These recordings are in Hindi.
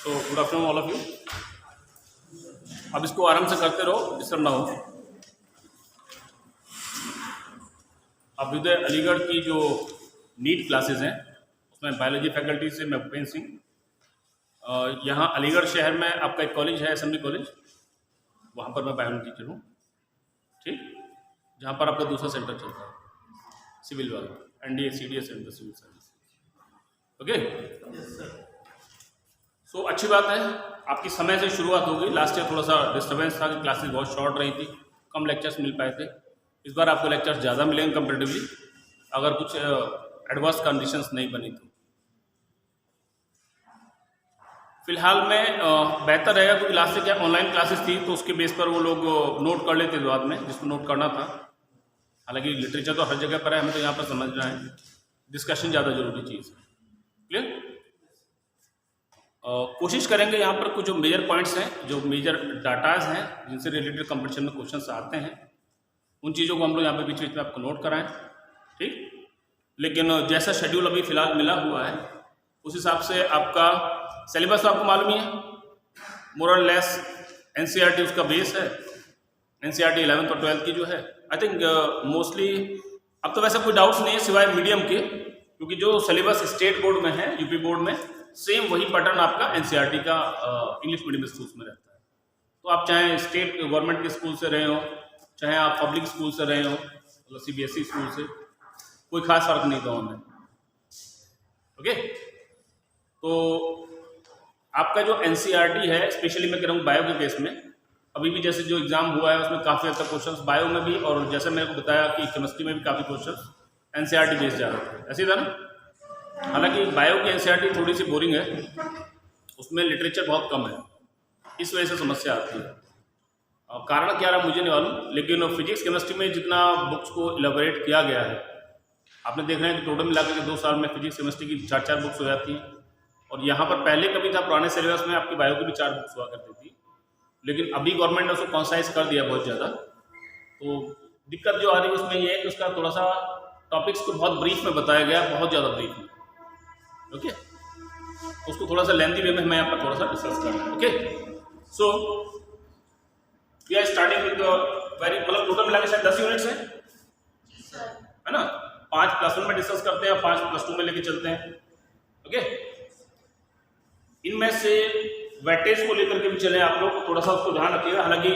तो good afternoon all of you. अब इसको आराम से करते रहो, डिस्टर्ब ना हो। अभ्युदय अलीगढ़ की जो नीट क्लासेस हैं उसमें बायोलॉजी फैकल्टी से मैं भूपेंद्र सिंह। यहाँ अलीगढ़ शहर में आपका एक कॉलेज है, असेंबली कॉलेज, वहाँ पर मैं बायोलॉजी टीचर हूँ, ठीक, जहाँ पर आपका दूसरा सेंटर चलता है सिविल वाला, NDA CDS and civil service. Okay, so अच्छी बात है, आपकी समय से शुरुआत होगी। लास्ट ईयर थोड़ा सा डिस्टर्बेंस था कि क्लासेस बहुत शॉर्ट रही थी, कम लेक्चर्स मिल पाए थे। इस बार आपको लेक्चर्स ज़्यादा मिलेंगे कंपेरेटिवली, अगर कुछ एडवर्स कंडीशंस नहीं बनी तो। फिलहाल में बेहतर रहेगा, क्योंकि लास्ट ईयर क्या ऑनलाइन क्लासेस थी तो उसके बेस पर वो लोग नोट कर लेते बाद में जिसको नोट करना था। हालांकि लिटरेचर तो हर जगह पर है, हमें तो यहाँ पर समझना है, डिस्कशन ज़्यादा जरूरी चीज़ है। क्लियर? कोशिश करेंगे यहाँ पर कुछ जो मेजर पॉइंट्स हैं, जो मेजर डाटाज हैं जिनसे रिलेटेड कंपटीशन में क्वेश्चंस आते हैं, उन चीज़ों को हम लोग यहाँ पे बीच बीच में आपको नोट कराएं, ठीक। लेकिन जैसा शेड्यूल अभी फ़िलहाल मिला हुआ है उस हिसाब से आपका सिलेबस तो आपको मालूम ही है, मोर और लेस NCERT उसका बेस है। NCERT 11th और 12th की जो है, आई थिंक मोस्टली अब तो वैसे कोई डाउट्स नहीं है सिवाय मीडियम के, क्योंकि जो सिलेबस स्टेट बोर्ड में है, यूपी बोर्ड में, सेम वही पैटर्न आपका NCERT का इंग्लिश मीडियम स्कूल्स में रहता है। तो आप चाहे स्टेट गवर्नमेंट के स्कूल से रहे हो, चाहे आप पब्लिक स्कूल से रहे हो, मतलब CBSE स्कूल से, कोई खास फर्क नहीं था उनमें। ओके, तो आपका जो NCERT है, स्पेशली मैं कह रहा हूँ बायो के केस में, अभी भी जैसे जो एग्जाम हुआ है उसमें काफ़ी हद तक क्वेश्चंस बायो में भी, और जैसे मेरे को बताया कि केमिस्ट्री में भी काफ़ी क्वेश्चंस NCERT बेस्ड जा रहे थे, ऐसे ही था ना। हालांकि बायो की NCERT थोड़ी सी बोरिंग है, उसमें लिटरेचर बहुत कम है, इस वजह से समस्या आती है। कारण क्या रहा मुझे नहीं मालूम, लेकिन फिजिक्स केमिस्ट्री में जितना बुक्स को इलेबोरेट किया गया है, आपने देख रहे हैं कि टोटल मिलाकर के 2 साल में फिजिक्स केमिस्ट्री की 4 बुक्स हो जाती हैं। और यहाँ पर पहले कभी था पुराने सिलेबस में आपकी बायो की भी 4 बुक्स हुआ करती थी, लेकिन अभी गवर्नमेंट ने उसको कॉन्साइज कर दिया बहुत ज़्यादा। तो दिक्कत जो आ रही है उसमें ये है कि उसका थोड़ा सा टॉपिक्स को बहुत ब्रीफ में बताया गया, बहुत ज़्यादा ब्रीफ में। ओके, उसको थोड़ा सा लेंथी वे में मैं यहाँ पर थोड़ा सा डिस्कस कर रहा हूँ। Okay, so we are starting with very, मतलब टोटल मिला के शायद 10 यूनिट्स हैं, है ना। 5 +1 में डिस्कस करते हैं, 5 +2 में लेके चलते हैं। ओके, इनमें से वेटेज को लेकर के भी चले आप लोग, थोड़ा सा उसको ध्यान रखिएगा। हालांकि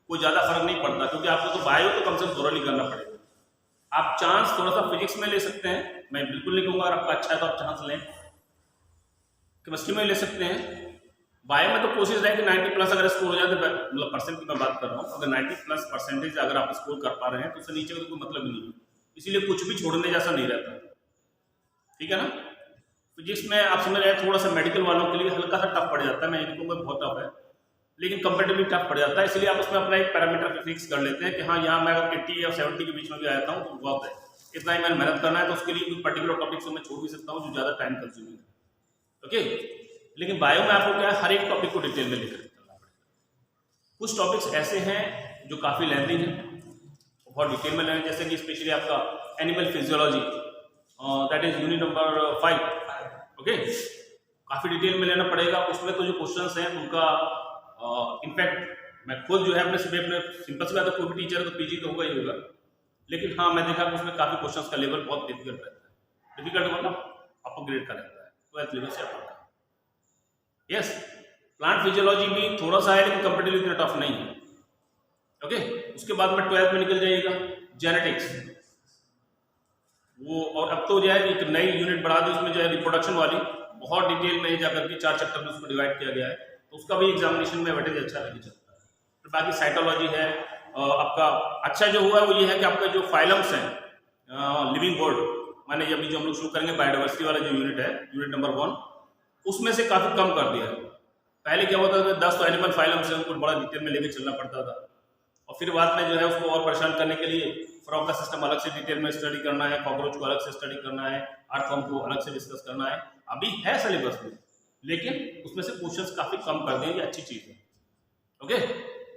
कोई ज़्यादा फर्क नहीं पड़ता, क्योंकि आपको तो बायो तो कम से कम थोड़ा नहीं करना पड़ेगा। आप चांस थोड़ा सा फिजिक्स में ले सकते हैं, मैं बिल्कुल नहीं कहूँगा, अगर आपका अच्छा है तो आप चांस लें। केमिस्ट्री में ले सकते हैं। बायो में तो कोशिश रहे कि 90+ अगर स्कोर हो जाए तो, मतलब परसेंट की मैं बात कर रहा हूँ, अगर 90+ परसेंटेज अगर आप स्कोर कर पा रहे हैं तो उससे नीचे का तो कोई मतलब ही नहीं है, इसीलिए कुछ भी छोड़ने जैसा नहीं रहता, ठीक है ना। फिजिक्स में आप समझ रहे हैं, थोड़ा सा मेडिकल वालों के लिए हल्का सा टफ पड़ जाता है, मैं ये कहूँगा बहुत टफ है, लेकिन कंपेरेटिवली टफ पड़ जाता है। इसलिए आप उसमें अपना एक पैरामीटर फिक्स कर लेते हैं कि हाँ, यहाँ मैं अगर 80 या 70 के बीच में भी आया हूँ तो बहुत है, इतना ही मैंने मेहनत करना है, तो उसके लिए कुछ पर्टिकुलर टॉपिक्स मैं छोड़ भी सकता हूँ जो ज़्यादा टाइम कंज्यूमिंग है। ओके, लेकिन बायो में आपको क्या है, हर एक टॉपिक को डिटेल में लेकर चलना पड़ेगा। कुछ टॉपिक्स ऐसे हैं जो काफ़ी लेंथी हैं, बहुत डिटेल में लेना, जैसे कि स्पेशली आपका animal physiology, that is unit number 5। Okay, काफ़ी डिटेल में लेना पड़ेगा। उसमें तो जो क्वेश्चंस हैं उनका इनफैक्ट मैं खुद जो है अपने सिंपल सी बात है, कोई भी टीचर तो PG तो होगा ही होगा, लेकिन हाँ मैं देखा कि उसमें काफ़ी क्वेश्चंस का लेवल बहुत डिफिकल्ट रहता है। डिफिकल्ट मतलब आपको ग्रेड का रहता है, 12th लेवल से आपका। यस, प्लांट फिजियोलॉजी भी थोड़ा सा है, लेकिन कंपेरेटिवली इतना टफ नहीं है। ओके, उसके बाद में 12th में निकल जाइएगा जेनेटिक्स, वो, और अब तो जो है एक नई यूनिट बढ़ा दी, उसमें जो है रिप्रोडक्शन वाली, बहुत डिटेल में जाकर के 4 चैप्टर में उसको डिवाइड किया गया है, तो उसका भी एग्जामिनेशन में वेटेज अच्छा लेके चलता है। फिर बाकी साइटोलॉजी है आपका। अच्छा जो हुआ है वो ये है कि आपका जो फाइलम्स हैं, लिविंग वर्ल्ड, माने अभी जो हम लोग शुरू करेंगे बायोडाइवर्सिटी वाला जो यूनिट है, यूनिट नंबर 1, उसमें से काफ़ी कम कर दिया है। पहले क्या होता था, 10 तो एनिमल फाइलम्स है, उनको बड़ा डिटेल में लेके चलना पड़ता था, और फिर बाद में जो है उसको और परेशान करने के लिए फ्रॉग का सिस्टम अलग से डिटेल में स्टडी करना है, कॉकरोच को अलग से स्टडी करना है, अर्थवर्म को अलग से डिस्कस करना है। अभी है सिलेबस में, लेकिन उसमें से क्वेश्चंस काफ़ी कम कर दें, ये अच्छी चीज़ है। ओके,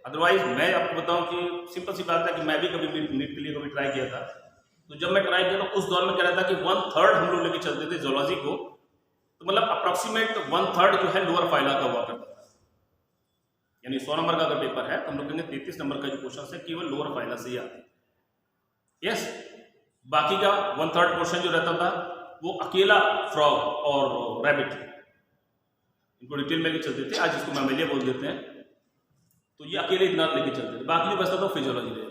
अदरवाइज मैं आपको बताऊं कि सिंपल सी बात है कि मैं भी कभी नीट के लिए कभी ट्राई किया था, तो जब मैं ट्राई किया तो उस दौर में क्या रहता कि 1/3 हम लोग लेके चलते थे जोलॉजी को, तो मतलब अप्रोक्सीमेट 1/3 जो है लोअर फाइला का हुआ करता है। यानी 100 नंबर का अगर पेपर है तो हम लोग कहेंगे 33 नंबर का जो क्वेश्चन है केवल लोअर फाइला से ही आते हैं। यस, बाकी का 1/3 पोर्शन जो रहता था वो अकेला फ्रॉग और रैबिट, इनको डिटेल में लेके चलते थे, आज इसको मैमेलिया बोल देते हैं। तो ये अकेले इतना लेके चलते थे, बाकी जो बचता था फिजियोलॉजी ले।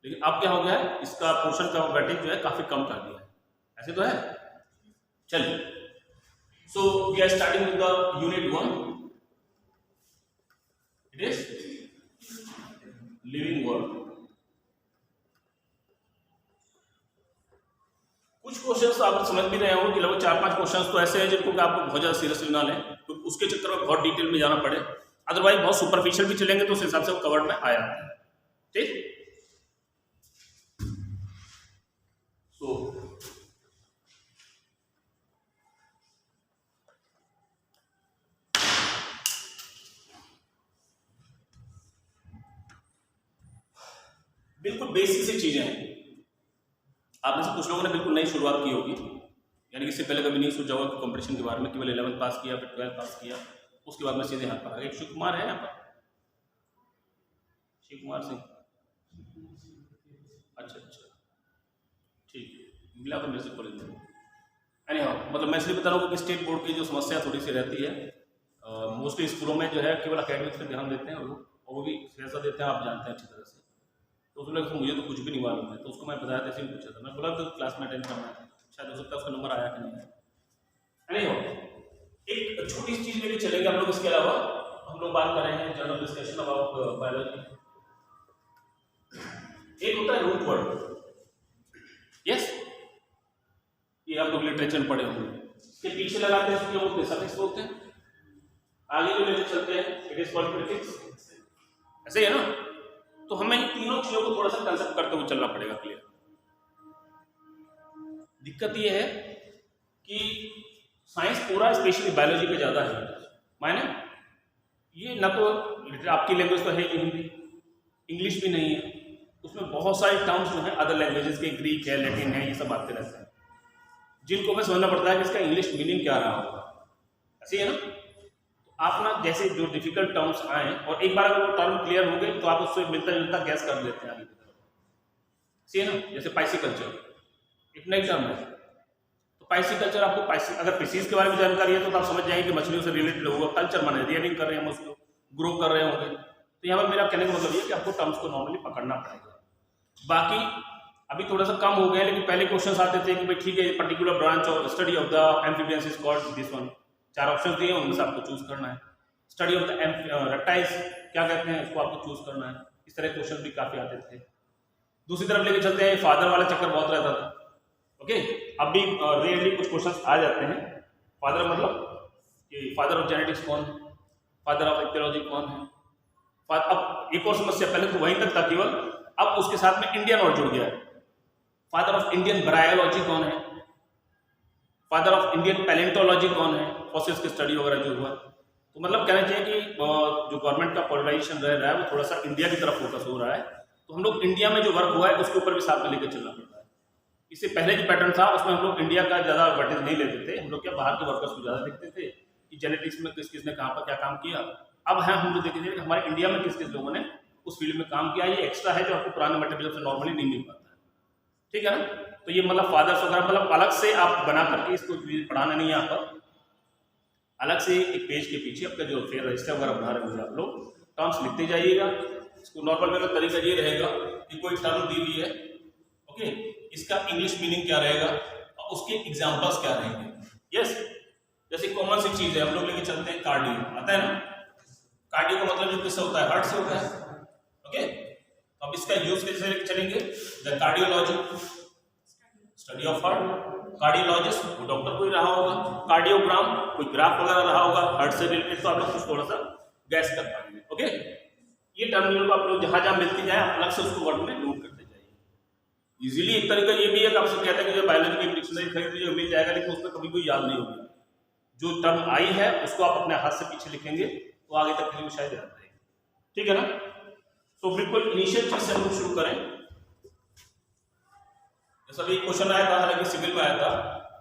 लेकिन अब क्या हो गया है, इसका पोर्शन का वेटेज जो है काफी कम कर दिया है। ऐसे तो है। चलिए, so we are starting with the unit 1। It is living world. कुछ क्वेश्चंस आप समझ भी रहे हो कि लगभग 4-5 क्वेश्चंस तो ऐसे हैं जिनको आपको बहुत ज्यादा सीरियसली ना लें, तो उसके चक्कर में बहुत डिटेल में जाना पड़े। अदरवाइज बहुत सुपरफिशियल भी चलेंगे तो उस हिसाब से वो कवर्ड में आया है। ठीक, तो बिल्कुल बेसिक सी चीजें हैं। आप में से कुछ लोगों ने बिल्कुल नई शुरुआत की होगी, यानी कि इससे पहले कभी नहीं सोचा होगा कि कंपटीशन के बारे में, केवल 11th पास किया, फिर 12th पास किया, उसके बाद में सीधे यहाँ पर आ गए। शिव कुमार है यहाँ पर, शिव कुमार सिंह, अच्छा, ठीक है, मिला तो मेरे से कॉलेज में। मतलब मैं इसलिए बता रहा हूँ कि स्टेट बोर्ड की जो समस्या थोड़ी सी रहती है, मोस्टली स्कूलों में जो है केवल अकेडमिक्स पर ध्यान देते हैं और वो भी कैसा देते हैं आप जानते हैं अच्छी तरह से। तो उसने कहा मुझे तो कुछ भी नहीं मालूम है, तो उसको मैं बताया था, ऐसे ही पूछा था, मैं बोला तो क्लास में अटेंड करना है, शायद हो सकता है उसका नंबर आया कि नहीं आया। एक छोटी सी चीज लेके चलेंगे हम लोग। इसके अलावा हम लोग बात कर रहे हैं जनरल डिस्कशन अबाउट बायोलॉजी। एक होता है रूट वर्ड। यस, ये आप लोग लिटरेचर में पढ़े होंगे। इसके पीछे लगाते हैं क्या बोलते हैं, सफिक्स बोलते हैं। आगे जो लेते चलते हैं इट इज कॉल्ड प्रीफिक्स। ऐसे ही है ना। तो हमें इन तीनों चीजों को थोड़ा सा कंसेप्ट करते हुए चलना पड़ेगा। क्लियर? दिक्कत ये है कि साइंस पूरा स्पेशली बायोलॉजी पे ज्यादा है। मायने ये ना तो आपकी लैंग्वेज तो है ही हिंदी, इंग्लिश भी नहीं है, उसमें बहुत सारे टर्म्स जो हैं अदर लैंग्वेजेस के, ग्रीक है, लैटिन है, ये सब आते रहते हैं, जिनको हमें समझना पड़ता है कि इसका इंग्लिश मीनिंग क्या रहा होगा। ऐसे है ना। आप ना जैसे जो डिफिकल्ट टर्म्स आए और एक बार अगर वो टर्म क्लियर हो गए तो आप उससे मिलता जुलता गैस कर लेते हैं आगे की तरफ। सी है ना। जैसे पाइसिकल्चर एक नई टर्म है, तो पाइसिकल्चर आपको अगर पीसीज के बारे में जानकारी है तो आप समझ जाएंगे कि मछलियों से रिलेटेड होगा। कल्चर माने रियरिंग कर रहे हैं हम उसको, ग्रो कर रहे होंगे। तो यहाँ पर मेरा कहने का मतलब ये कि आपको टर्म्स को नॉर्मली पकड़ना पड़ेगा। बाकी अभी थोड़ा सा कम हो गया, लेकिन पहले क्वेश्चन आते थे कि भाई ठीक है, particular branch of study of the amphibians is called this one. 4 option दिए, उनमें से आपको चूज करना है। स्टडी ऑफ द रेप्टाइल्स क्या कहते हैं, उसको आपको चूज करना है। इस तरह क्वेश्चन भी काफी आते थे। दूसरी तरफ लेके चलते हैं, फादर वाला चक्कर बहुत रहता था। ओके, अब भी रेयरली कुछ क्वेश्चंस आ जाते हैं। फादर मतलब कि फादर ऑफ जेनेटिक्स कौन है, फादर ऑफ इक्थोलॉजी कौन है। अब एक और समस्या, पहले तो वहीं तक था केवल, अब उसके साथ में इंडियन और जुड़ गया है। फादर ऑफ इंडियन ब्रायोलॉजी कौन है, फादर ऑफ इंडियन पैलेंटोलॉजी कौन है, फॉसिल्स की स्टडी वगैरह जो हुआ। तो मतलब कहना चाहिए कि जो गवर्नमेंट का पोलराइजेशन रह रहा है वो थोड़ा सा इंडिया की तरफ फोकस हो रहा है। तो हम लोग इंडिया में जो वर्क हुआ है उसके ऊपर भी साथ में लेकर चलना पड़ता है। इससे पहले जो पैटर्न था उसमें हम लोग इंडिया का ज़्यादा एडवांटेज नहीं लेते थे, हम लोग क्या बाहर के वर्कर्स को ज़्यादा देखते थे कि जेनेटिक्स में किस किसने कहाँ पर क्या काम किया। अब है हम लोग देखते थे कि हमारे इंडिया में किस किस लोगों ने उस फील्ड में काम किया। ये एक्स्ट्रा है जो आपको पुराने मटेरियल से नॉर्मली नहीं मिल पाता है। ठीक है ना। तो ये मतलब फादर्स वगैरह मतलब अलग से आप बना करके इसको पढ़ाना नहीं है। यहाँ पर अलग से एक पेज के पीछे आपका जो फेयर रजिस्टर वगैरह बना रहे होंगे आप लोग, टर्म्स लिखते जाइएगा। इसको नॉर्मल वे में तरीका ये रहेगा कि कोई टर्म दी हुई है, ओके, इसका इंग्लिश मीनिंग क्या रहेगा और उसके एग्जांपल्स क्या रहेंगे। यस, जैसे कॉमन सी चीज है हम लोग लेके चलते हैं, कार्डियो आता है ना। कार्डियो का मतलब जो किससे होता है, हार्ट से होता है। ओके, अब इसका यूज कैसे लेके चलेंगे, the cardiology study of heart. Cardiologist वो डॉक्टर कोई रहा होगा, कार्डियोग्राम कोई ग्राफ वगैरह रहा होगा हार्ट से रिलेटेड, तो आप लोग कुछ थोड़ा सा गैस कर पाएंगे। ओके, ये टर्मिनल को आप लोग जहां जहां मिलती जाए अलग से उसको वर्ड में नोट करते जाइए। इजीली एक तरीका ये भी है कि आपसे कहते हैं कि जो बायोलॉजी की डिक्शनरी खरीद लीजिए मिल जाएगा, लेकिन उसमें कभी कोई याद नहीं होगी। जो टर्म आई है उसको आप अपने हाथ से पीछे लिखेंगे तो आगे तक के लिए शायद याद रहेगी। ठीक है ना। तो बिल्कुल इनिशियल चीज से हम लोग शुरू करें। जैसा भी क्वेश्चन आया था, हालांकि सिविल में आया था,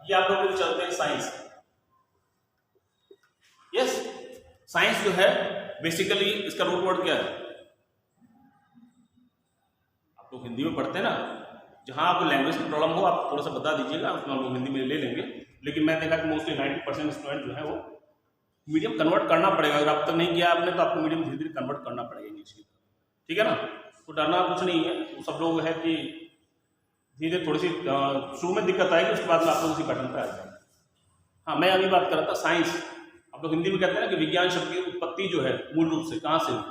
ये आप लोग चलते हैं साइंस। यस, साइंस जो है बेसिकली इसका रूट वर्ड क्या है? आप लोग हिंदी में पढ़ते हैं ना, जहाँ आपको लैंग्वेज की प्रॉब्लम हो आप थोड़ा सा बता दीजिएगा, उसमें हम लोग हिंदी में ले लेंगे। लेकिन मैं देखा कि मोस्टली 90% स्टूडेंट जो है वो मीडियम कन्वर्ट करना पड़ेगा। अगर आप तक नहीं किया आपने तो आपको मीडियम धीरे धीरे कन्वर्ट करना पड़ेगा इंग्लिश की, ठीक है ना। तो डरना कुछ नहीं है, तो सब लोग है कि धीरे थोड़ी सी शुरू में दिक्कत आएगी, उसके बाद में आप लोग उसी पैटर्न पर आ जाएंगे। हाँ, मैं अभी बात कर रहा था साइंस। आप लोग हिंदी में कहते हैं ना कि विज्ञान शब्द की उत्पत्ति जो है मूल रूप से कहाँ से हुई?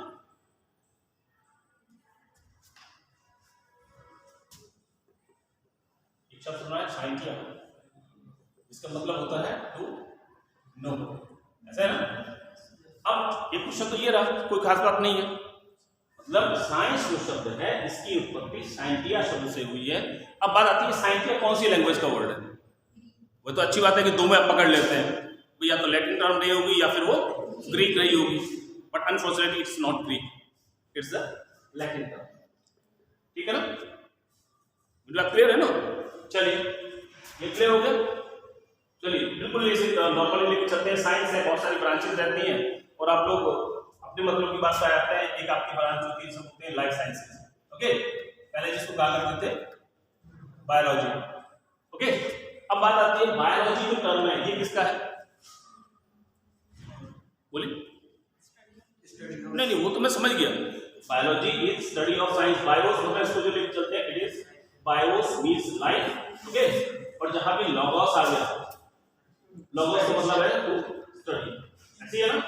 एक शब्द सुना है साइंटिया, इसका मतलब होता है टू नो, ऐसा है ना। अब एक क्वेश्चन तो ये रहा, कोई खास बात नहीं है, मतलब साइंस जो शब्द है इसकी उत्पत्ति साइंटिया शब्द से हुई है। अब बात आती है साइंटिया कौन सी लैंग्वेज का वर्ड है? वो तो अच्छी बात है कि दो में आप पकड़ लेते हैं, या तो लैटिन टर्म रही होगी या फिर वो ग्रीक रही होगी, but unfortunately it's not Greek, it's the Latin term, ठीक है ना। मतलब क्लियर है ना? चलिए, ये क्लियर हो गया। चलिए बिल्कुल इसे नॉर्मली लेके चलते हैं। साइंस है, बहुत सारी ब्रांचेस रहती हैं और आप लोग अपने मतलब की बात पे आते हैं। एक आपकी ब्रांच होती है, सब होते हैं लाइफ साइंसेस, ओके। पहले जिसको कहा करते थे बायोलॉजी, ओके। अब बात आती है बायोलॉजी जो टर्म है ये किसका है? बोलिए। नहीं, वो तो मैं समझ गया। Biology is study of science. BIOS होता है, इसको जो लेके चलते हैं, it is BIOS means life, okay. और जहां भी लॉगोस आ गया, लॉगोस का मतलब है टू स्टडी, ऐसे है ना।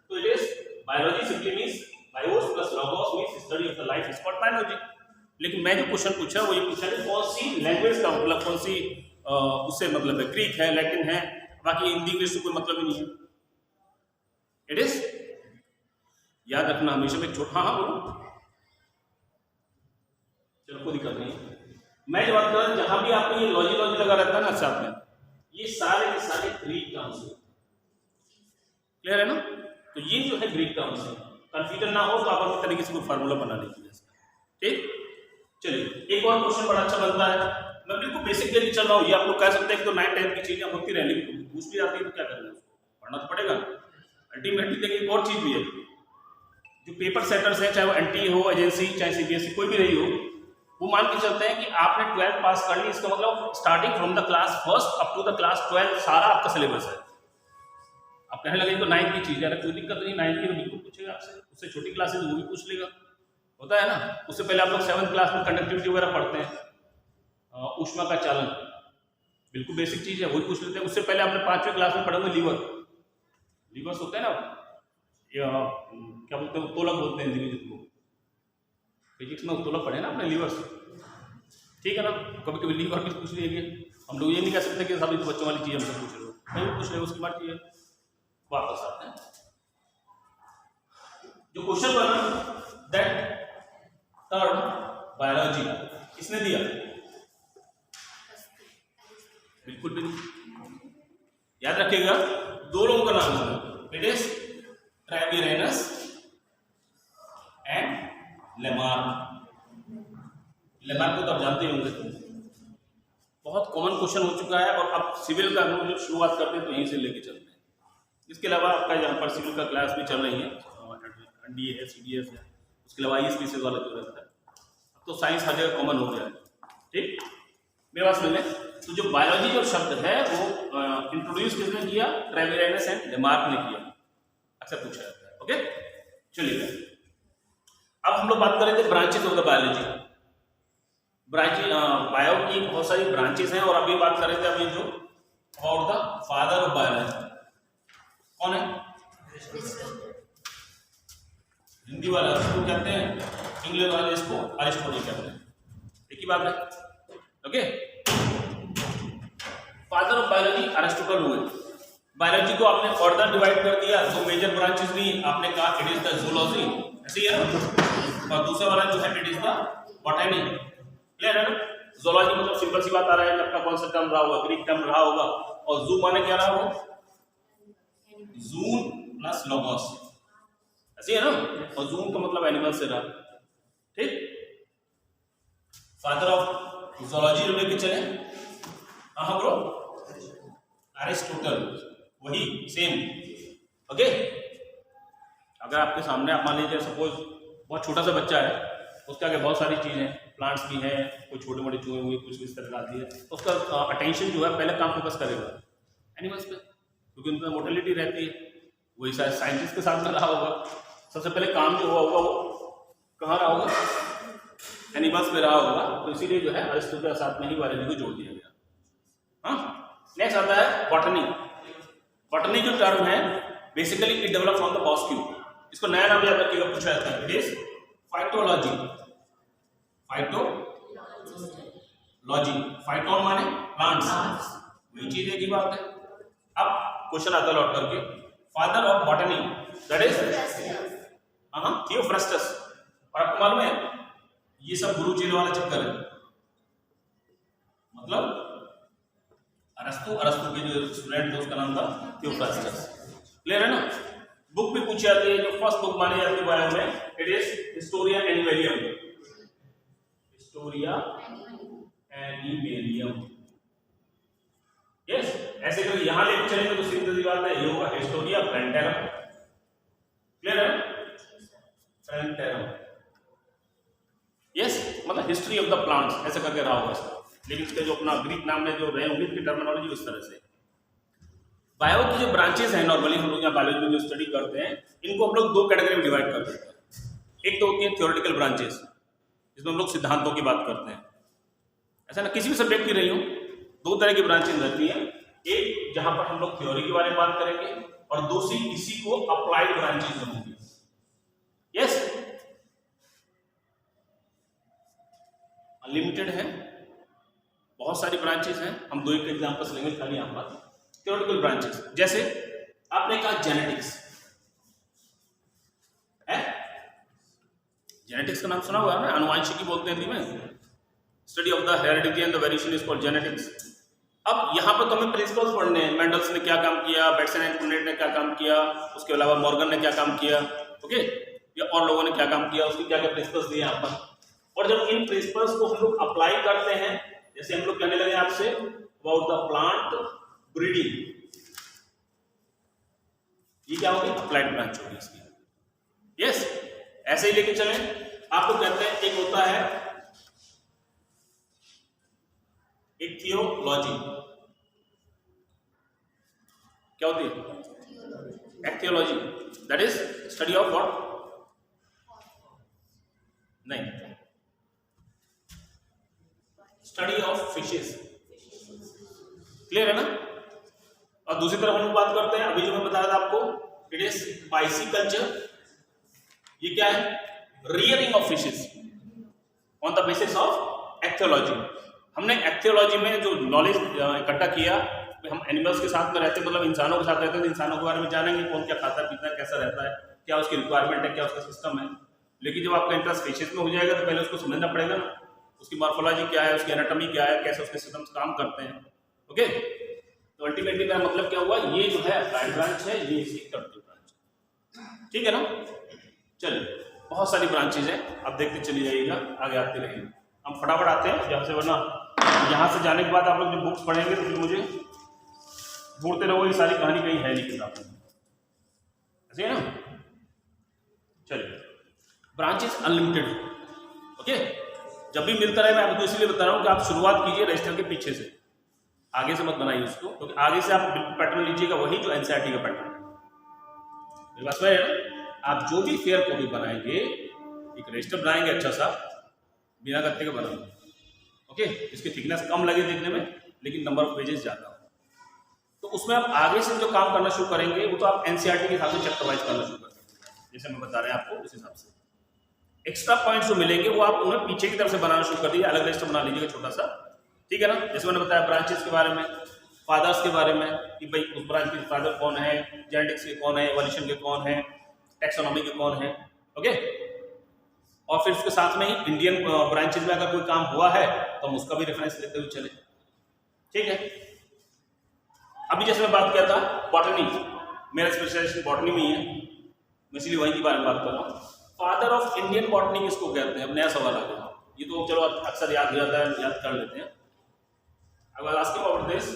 तो it is biology simply means BIOS plus logos means study of the life is called biology. लेकिन मैं जो क्वेश्चन पूछा वो ये पूछा कि कौन सी लैंग्वेज का मतलब, कौन सी उससे मतलब है, ग्रीक है, लैटिन है, बाकी हिंदी इंग्लिश से कोई मतलब ही नहीं है। इट इज, याद रखना हमेशा में छोटा। हाँ बोलो, चलो कोई दिक्कत नहीं। मैं जो बात कर रहा हूं, जहां भी आपको ये लॉजी लगा रहता है ना साथ में, ये सारे के सारे ग्रीक टर्म्स है, क्लियर है ना। तो ये जो है ग्रीक टर्म्स है, कंफ्यूजन ना हो तो आप अपने तरीके से कोई फार्मूला बना लीजिए, ठीक। चलिए एक और क्वेश्चन बड़ा अच्छा बनता है। मैं बिल्कुल बेसिक लेके चल रहा हूँ, ये आप लोग कह सकते हैं कि तो 9 10 की चीजें होती रह, लेकिन पूछ भी आती है तो क्या करना है, पढ़ना तो पड़ेगा। अल्टीमेटली देखिए एक और चीज भी है, जो पेपर सेटर्स है, चाहे वो एनटी हो, एजेंसी, चाहे सीबीएसई, कोई भी रही हो, वो मान के चलते हैं कि आपने 12th पास कर ली, इसका मतलब starting from the class first up to the class 12 सारा आपका सिलेबस है। आप कहने लगे तो 9th की चीज है, कोई दिक्कत नहीं, 9th की तो बिल्कुल पूछेगा आपसे, उससे छोटी क्लासेज वो भी पूछ लेगा, होता है ना। उससे पहले आप लोग 7th क्लास में कंडक्टिविटी वगैरह पढ़ते हैं, ऊष्मा का चालन, बिल्कुल बेसिक चीज है, वही पूछ लेते हैं। उससे पहले आपने 5वीं क्लास में पढ़ा लीवर, लीवर्स होते हैं ना, क्या बोलते हैं, उत्तोलक बोलते हैं हिंदी में, जिसको फिजिक्स में उत्तोलक पढ़े ना अपने लीवर्स, ठीक है ना। कभी कभी लीवर भी पूछ लीजिए, हम लोग ये नहीं कह सकते कि सभी तो बच्चों वाली चीज हमसे पूछ रहे हो, नहीं पूछ रहे हो, उसकी बात ये वापस आते हैं। जो क्वेश्चन बना दैट टर्म बायोलॉजी किसने दिया? बिल्कुल भी नहीं, याद रखिएगा दो लोगों का नाम है, it is Treviranus and Lamarck. Lamarck को तो आप जानते होंगे, बहुत कॉमन क्वेश्चन हो चुका है। और अब सिविल का हम लोग शुरुआत करते हैं तो यहीं से लेके चलते हैं। इसके अलावा आपका यहाँ पर सिविल का क्लास भी चल रही है, एनडीए है, सीडीएस है, उसके अलावा आई स्पीसीज वाला जो रहता है। अब तो साइंस हर जगह कॉमन हो गया है, ठीक। मेरे पास में तो जो बायोलॉजी जो शब्द है वो इंट्रोड्यूस किसने किया? ट्रेविरेनस एंड लेमार्क ने किया, अक्सर पूछा जाता है, ओके। चलिए अब हम लोग बात कर रहे थे branches of the biology. Bio की बहुत सारी ब्रांचेस हैं, और अभी बात कर रहे थे अभी जो about the father of biology, कौन है? हिंदी वाला इसको कहते हैं, इंग्लिश वाले इसको अरिस्टोटल कहते हैं, एक ही बात है, okay. Father of biology Aristotle हुए। बायोलॉजी को आपने फर्दर डिवाइड कर दिया, तो मेजर ब्रांचेस भी आपने कहा इट इज द जूलॉजी, ऐसे ही है ना, और दूसरा वाला जो है it is the botany, clear है ना। जूलॉजी मतलब सिंपल सी बात आ रहा है, आपका कौन सा टर्म रहा होगा? ग्रीक टर्म रहा होगा। और जू माने क्या रहा होगा? जून प्लस लोगोस, ऐसे है ना। और जून का मतलब एनिमल से रहा, ठीक। फादर ऑफ जूलॉजी जो लेके चले, हाँ ब्रो, अरिस्टोटल, वही सेम ओके, अगर आपके सामने आप मान लीजिए सपोज बहुत छोटा सा बच्चा है, उसके आगे बहुत सारी चीज़ें हैं, प्लांट्स भी हैं, कुछ छोटे मोटे चूहे हुए, कुछ इस तरह आती है, तो उसका अटेंशन जो है पहले काम फोकस करेगा एनिमल्स पे, क्योंकि उनका मोटिलिटी रहती है। वही शायद साइंटिस्ट के साथ में रहा होगा, सबसे पहले काम जो हुआ होगा वो कहाँ रहा होगा, एनिमल्स में रहा होगा। तो इसीलिए जो है अरिस्टो के साथ में ही बायोलॉजी को जोड़ दिया गया। हाँ, नेक्स्ट आता है बॉटनी। बॉटनी जो टर्म है basically it develop from the bosque. इसको नया नाम याद रखिएगा, पूछा जाता है, it is phytology. Phytology, phyton माने प्लांट्स, वही चीज है की बात है। अब क्वेश्चन आता है लौट करके, father of botany that is Theophrastus. और आपको मालूम है ये सब गुरु चेले वाला चक्कर है, मतलब अरस्तु के जो स्टूडेंट थे उसका नाम था थियोफ्रस्टस। क्लियर है ना। बुक भी पूछी जाती है, जो फर्स्ट बुक मानी जाती है बायो में, it is Historia Animalium. Historia Animalium, yes. ऐसे करके यहां लेके चलेंगे तो सीधी सी बात है, ये होगा हिस्टोरिया प्लांटेरम। क्लियर है, प्लांटेरम, यस, मतलब हिस्ट्री ऑफ द प्लांट्स ऐसे करके रहा होगा इसका। लेकिन इसका जो अपना ग्रीक नाम में जो रहे होंगे इसकी टर्मिनोलॉजी इस तरह से। बायो की जो ब्रांचेस हैं नॉर्मली हम लोग यहाँ बायोलॉजी में जो स्टडी करते हैं, इनको हम लोग दो कैटेगरी में डिवाइड कर देते हैं। एक तो होती है थ्योरेटिकल ब्रांचेस, जिसमें हम लोग सिद्धांतों की बात करते हैं। ऐसा ना किसी भी सब्जेक्ट की रही हो, दो तरह की ब्रांचेस रहती हैं। एक जहां पर हम लोग थ्योरी के बारे में बात करेंगे और दूसरी इसी को अप्लाइड ब्रांचेस होंगी। यस, अनलिमिटेड है, बहुत सारी ब्रांचेस हैं। हम दो एक एग्जांपल्स लेंगे खाली यहां पर। थ्योरेटिकल ब्रांचेस जैसे आपने कहा जेनेटिक्स है, जेनेटिक्स का नाम सुना हुआ है ना, आनुवंशिकी बोलते हैं हिंदी में। Study of the heredity and the variation is called genetics. अब यहाँ पर तो हमें प्रिंसिपल्स पढ़ने हैं, मेंडल्स ने क्या काम किया, बेटसन एंड पुनेट ने क्या काम किया, उसके अलावा मॉर्गन ने क्या काम किया, ओके, या और लोगों ने क्या काम किया, उसके क्या क्या प्रिंसिपल्स दिए यहाँ पर। और जब इन प्रिंसिपल्स को हम लोग अप्लाई करते हैं, जैसे हम लोग कहने लगे आपसे अबाउट द प्लांट ब्रीडिंग, ये क्या होगी, अप्लाइड ब्रांच होगी इसकी। यस, ऐसे ही लेके चलें। आपको कहते हैं एक होता है इक्थियोलॉजी। क्या होती है, ichthyology, that is study of what, नहीं, स्टडी ऑफ फिशेस। क्लियर है ना। और दूसरी तरफ हम लोग बात करते हैं, अभी जो मैं बता रहा था आपको, इट इज पाइसिकल्चर। ये क्या है, rearing of fishes on the basis of ichthyology. हमने एक्थियोलॉजी में जो नॉलेज इकट्ठा किया, हम एनिमल्स के साथ में रहते हैं, मतलब इंसानों के साथ रहते हैं, तो इंसानों के बारे में जानेंगे, कौन क्या खाता है, पीता है, कैसा रहता है, क्या उसकी रिक्वायरमेंट है, क्या उसका सिस्टम है। लेकिन जब आपका इंटरेस्ट फिशेस में हो जाएगा तो पहले उसको समझना पड़ेगा ना, उसकी मॉर्फोलॉजी क्या है, उसकी एनाटॉमी क्या है, कैसे उसके सिस्टम्स काम करते हैं। ओके, तो अल्टीमेटली मेरा मतलब क्या हुआ, ये जो है अप्लाइड ब्रांच है, ये इसकी थ्योरेटिकल ब्रांच। ठीक है ना। चलिए, बहुत सारी ब्रांचेज हैं, आप देखते चली जाइएगा, आगे आते रहेंगे। हम फटाफट आते हैं जहाँ से, वरना यहाँ से जाने के बाद आप लोग जो बुक्स पढ़ेंगे तो फिर मुझे ढूंढते रहो, ये सारी कहानी कहीं है नहीं किताब में, ऐसे है ना। चलिए, ब्रांचेस अनलिमिटेड। ओके, जब भी मिलता रहे, मैं आपको इसलिए बता रहा हूँ कि आप शुरुआत कीजिए रजिस्टर के पीछे से, आगे से मत बनाइए उसको, क्योंकि आगे से आप पैटर्न लीजिएगा वही जो एनसीईआरटी का पैटर्न है। मेरे पास में आप जो भी फेयर कॉपी बनाएंगे, एक रजिस्टर बनाएंगे अच्छा सा, बिना गत्ते का बनाएंगे, ओके, इसकी थिकनेस कम लगे देखने में, लेकिन नंबर ऑफ पेजेस ज्यादा हो। तो उसमें आप आगे से जो काम करना शुरू करेंगे, वो तो आप एनसीईआरटी के हिसाब से चैप्टर वाइज करना शुरू कर सकते हैं, जैसे मैं बता रहे हैं आपको उस हिसाब से। एक्स्ट्रा पॉइंट्स जो मिलेंगे वो आप उन्हें पीछे की तरफ से बनाना शुरू कर दीजिए, अलग रजिस्टर बना लीजिएगा छोटा सा। ठीक है ना। जैसे मैंने बताया ब्रांचेस के बारे में, फादर्स के बारे में, कि भाई उस ब्रांच के फादर कौन है, जेनेटिक्स के कौन है, एवोल्यूशन के कौन है, टैक्सोनॉमी के कौन है, ओके। और फिर उसके साथ में ही इंडियन ब्रांचेज में अगर कोई काम हुआ है तो हम उसका भी रेफरेंस लेते हुए चले। ठीक है। अभी जैसे मैं बात किया था बॉटनी, मेरा स्पेशलाइजेशन बॉटनी में ही है, मैं इसलिए वहीं के बारे में बात कर रहा हूँ। फादर ऑफ इंडियन बॉटनी किसको कहते हैं, अब नया सवाल आ गया। ये तो चलो अक्सर याद हो जाता है, याद कर लेते हैं। I was asking about this,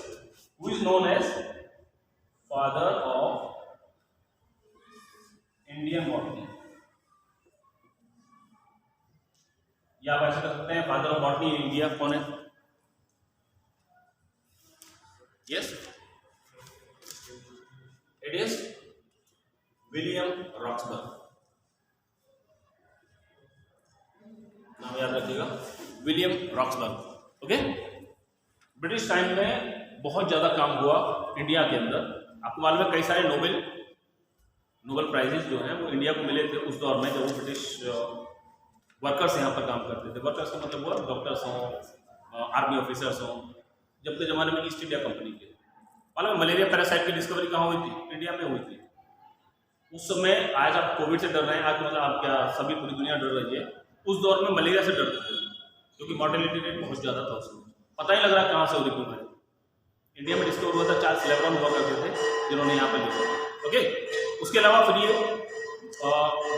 who is known as father of Indian botany, या आप ऐसे कर सकते हैं father of botany in India कौन है? Yes, it is William Roxburgh. नाम याद रखिएगा, William Roxburgh. Okay, British time में बहुत ज्यादा काम हुआ इंडिया के अंदर। आपको मालूम है कई सारे नोबेल प्राइजेस जो हैं वो इंडिया को मिले थे उस दौर में, जब वो ब्रिटिश वर्कर्स यहाँ पर काम करते थे। वर्कर्स का मतलब हुआ डॉक्टर्स हों, आर्मी ऑफिसर्स हों। जब के ज़माने में ईस्ट इंडिया कंपनी के मालूम मलेरिया पैरासाइट की डिस्कवरी कहाँ हुई थी? इंडिया में हुई थी उस समय। आज आप कोविड से डर रहे हैं, आज मतलब आप क्या सभी पूरी दुनिया डर रही है, उस दौर में मलेरिया से डरते थे क्योंकि मॉर्टेलिटी रेट बहुत ज़्यादा था उसमें, पता ही लग रहा कहाँ से हो रही बीमारी। इंडिया में डिस्कवर हुआ था, चार्ल्स लेब्रॉन हुआ करते थे जिन्होंने यहाँ पर लिखा। ओके, उसके अलावा फिर ये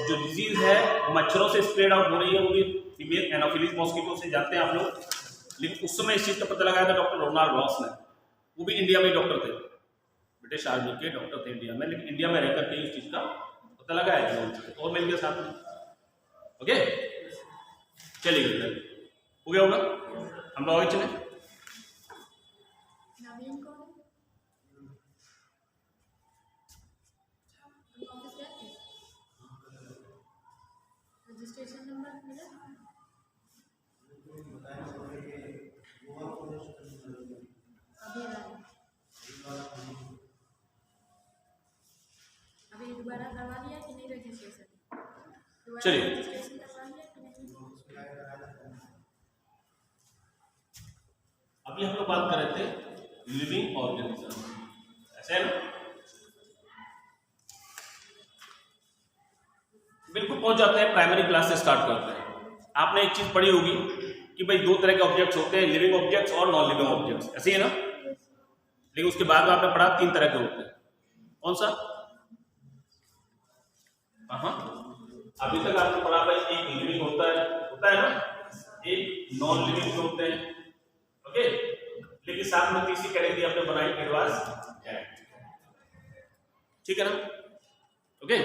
जो डिजीज है मच्छरों से स्प्रेड आउट हो रही है, वो भी फीमेल एनोफिलीज मॉस्किटो से, जानते हैं आप लोग। लेकिन उस समय इस चीज़ का पता लगाया था डॉक्टर रोनाल्ड रॉस ने, वो भी इंडिया में डॉक्टर थे, ब्रिटिश आर्मी के डॉक्टर थे इंडिया में, लेकिन इंडिया में रहकर के इस चीज़ का पता लगाया था और मिल गया साथ में। ओके, चलिए हो गया होगा, हम लोग आगे चले। रजिस्ट्रेशन नंबर मिला? अभी दोबारा करवा दिया कि नहीं रजिस्ट्रेशन? चलिए रजिस्ट्रेशन करवा दिया कि नहीं? अभी हम लोग बात कर रहे थे लिविंग ऑर्गेनिज्म, ऐसे है ना? बिल्कुल पहुंच जाते हैं, प्राइमरी क्लास से स्टार्ट करते हैं। आपने एक चीज पढ़ी होगी कि भाई दो तरह के ऑब्जेक्ट्स होते हैं, लिविंग ऑब्जेक्ट्स और नॉन लिविंग ऑब्जेक्ट्स, ऐसे ही है ना? लेकिन उसके बाद में आपने पढ़ा तीन तरह के होते हैं, कौन सा? हाँ, अभी तक आपने पढ़ा भाई एक लिविंग होता है ना, एक नॉन लिविंग होते हैं। ओके, लेकिन साथ में तीसरी कैटेगरी आपने बनाई एडवांस डेड, ठीक है ना? Okay,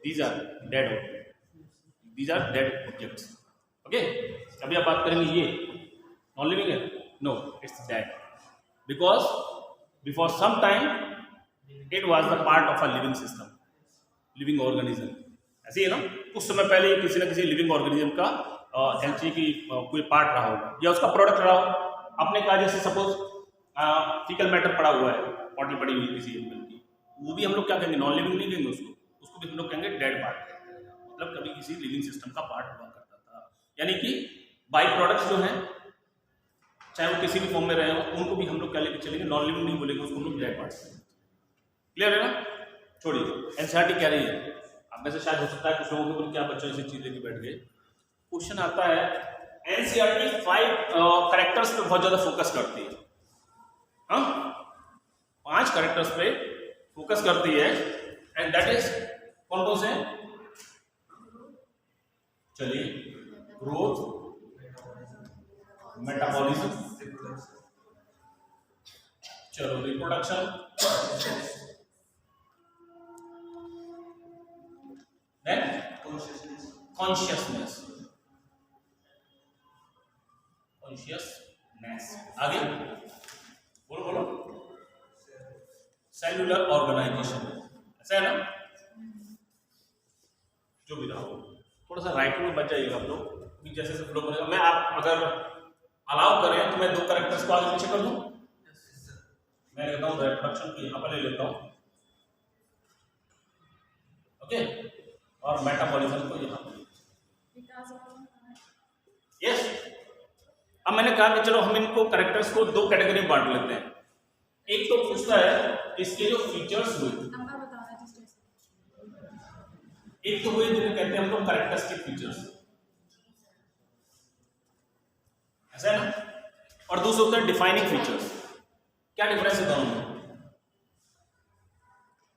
these are dead objects, these are dead objects. Okay, अभी आप बात करेंगे ये नॉन लिविंग है? No, it's dead because before some time it was the part of a living system, living organism, ऐसे ही है ना? कुछ समय पहले किसी न किसी लिविंग ऑर्गेनिज्म का एंट्री की कोई पार्ट रहा होगा या उसका प्रोडक्ट रहा हो। आपने कहा जैसे सपोज फीकल मैटर पड़ा हुआ है, बॉटल पड़ी हुई किसी एनिमल की, वो भी हम लोग क्या कहेंगे? नॉन लिविंग नहीं कहेंगे उसको भी हम लोग कहेंगे डेड पार्ट, मतलब कभी किसी लिविंग सिस्टम का पार्ट हुआ करता था। यानी कि बाई प्रोडक्ट्स जो हैं चाहे वो किसी भी फॉर्म में रहे हो, उनको भी हम लोग क्या लेकर चलेंगे? नॉन लिविंग नहीं बोलेंगे, उसको हम लोग डेड पार्ट। क्लियर है ना? छोड़िए, एनसीईआरटी कह रही है, आप में से शायद हो सकता है कुछ लोगों के ऊपर क्या बच्चों ऐसी चीज लेके बैठ गए। क्वेश्चन आता है, एनसीईआरटी 5 कैरेक्टर्स पे बहुत ज्यादा फोकस करती है। हाँ, 5 कैरेक्टर्स पे फोकस करती है, एंड दैट इज कौन कौन से? चलिए, ग्रोथ, मेटाबॉलिज्म, चलो रिप्रोडक्शन, देन कॉन्शियसनेस, आगे बोलो, सेल्यूलर ऑर्गेनाइजेशन, ऐसा है ना? जो भी रहा हो, थोड़ा सा राइटिंग में बच जाइएगा आप लोग, जैसे से फ्लो करेगा। मैं आप अगर अलाउ करें तो मैं 2 कैरेक्टर्स को आगे पीछे कर दूं। मैं लेता हूँ रिप्रोडक्शन को यहाँ पर ले लेता हूँ, ओके, और मेटाबॉलिज्म को यहाँ पर। यस, अब मैंने कहा कि चलो हम इनको कैरेक्टर्स को 2 कैटेगरी में बांट लेते हैं। एक तो पूछता है इसके जो फीचर्स हुए, एक तो हुए जिन्हें कहते हैं हम लोग कैरेक्टरिस्टिक फीचर्स, ऐसा है ना? और दूसरे होते हैं डिफाइनिंग फीचर्स। क्या डिफरेंस है दोनों में?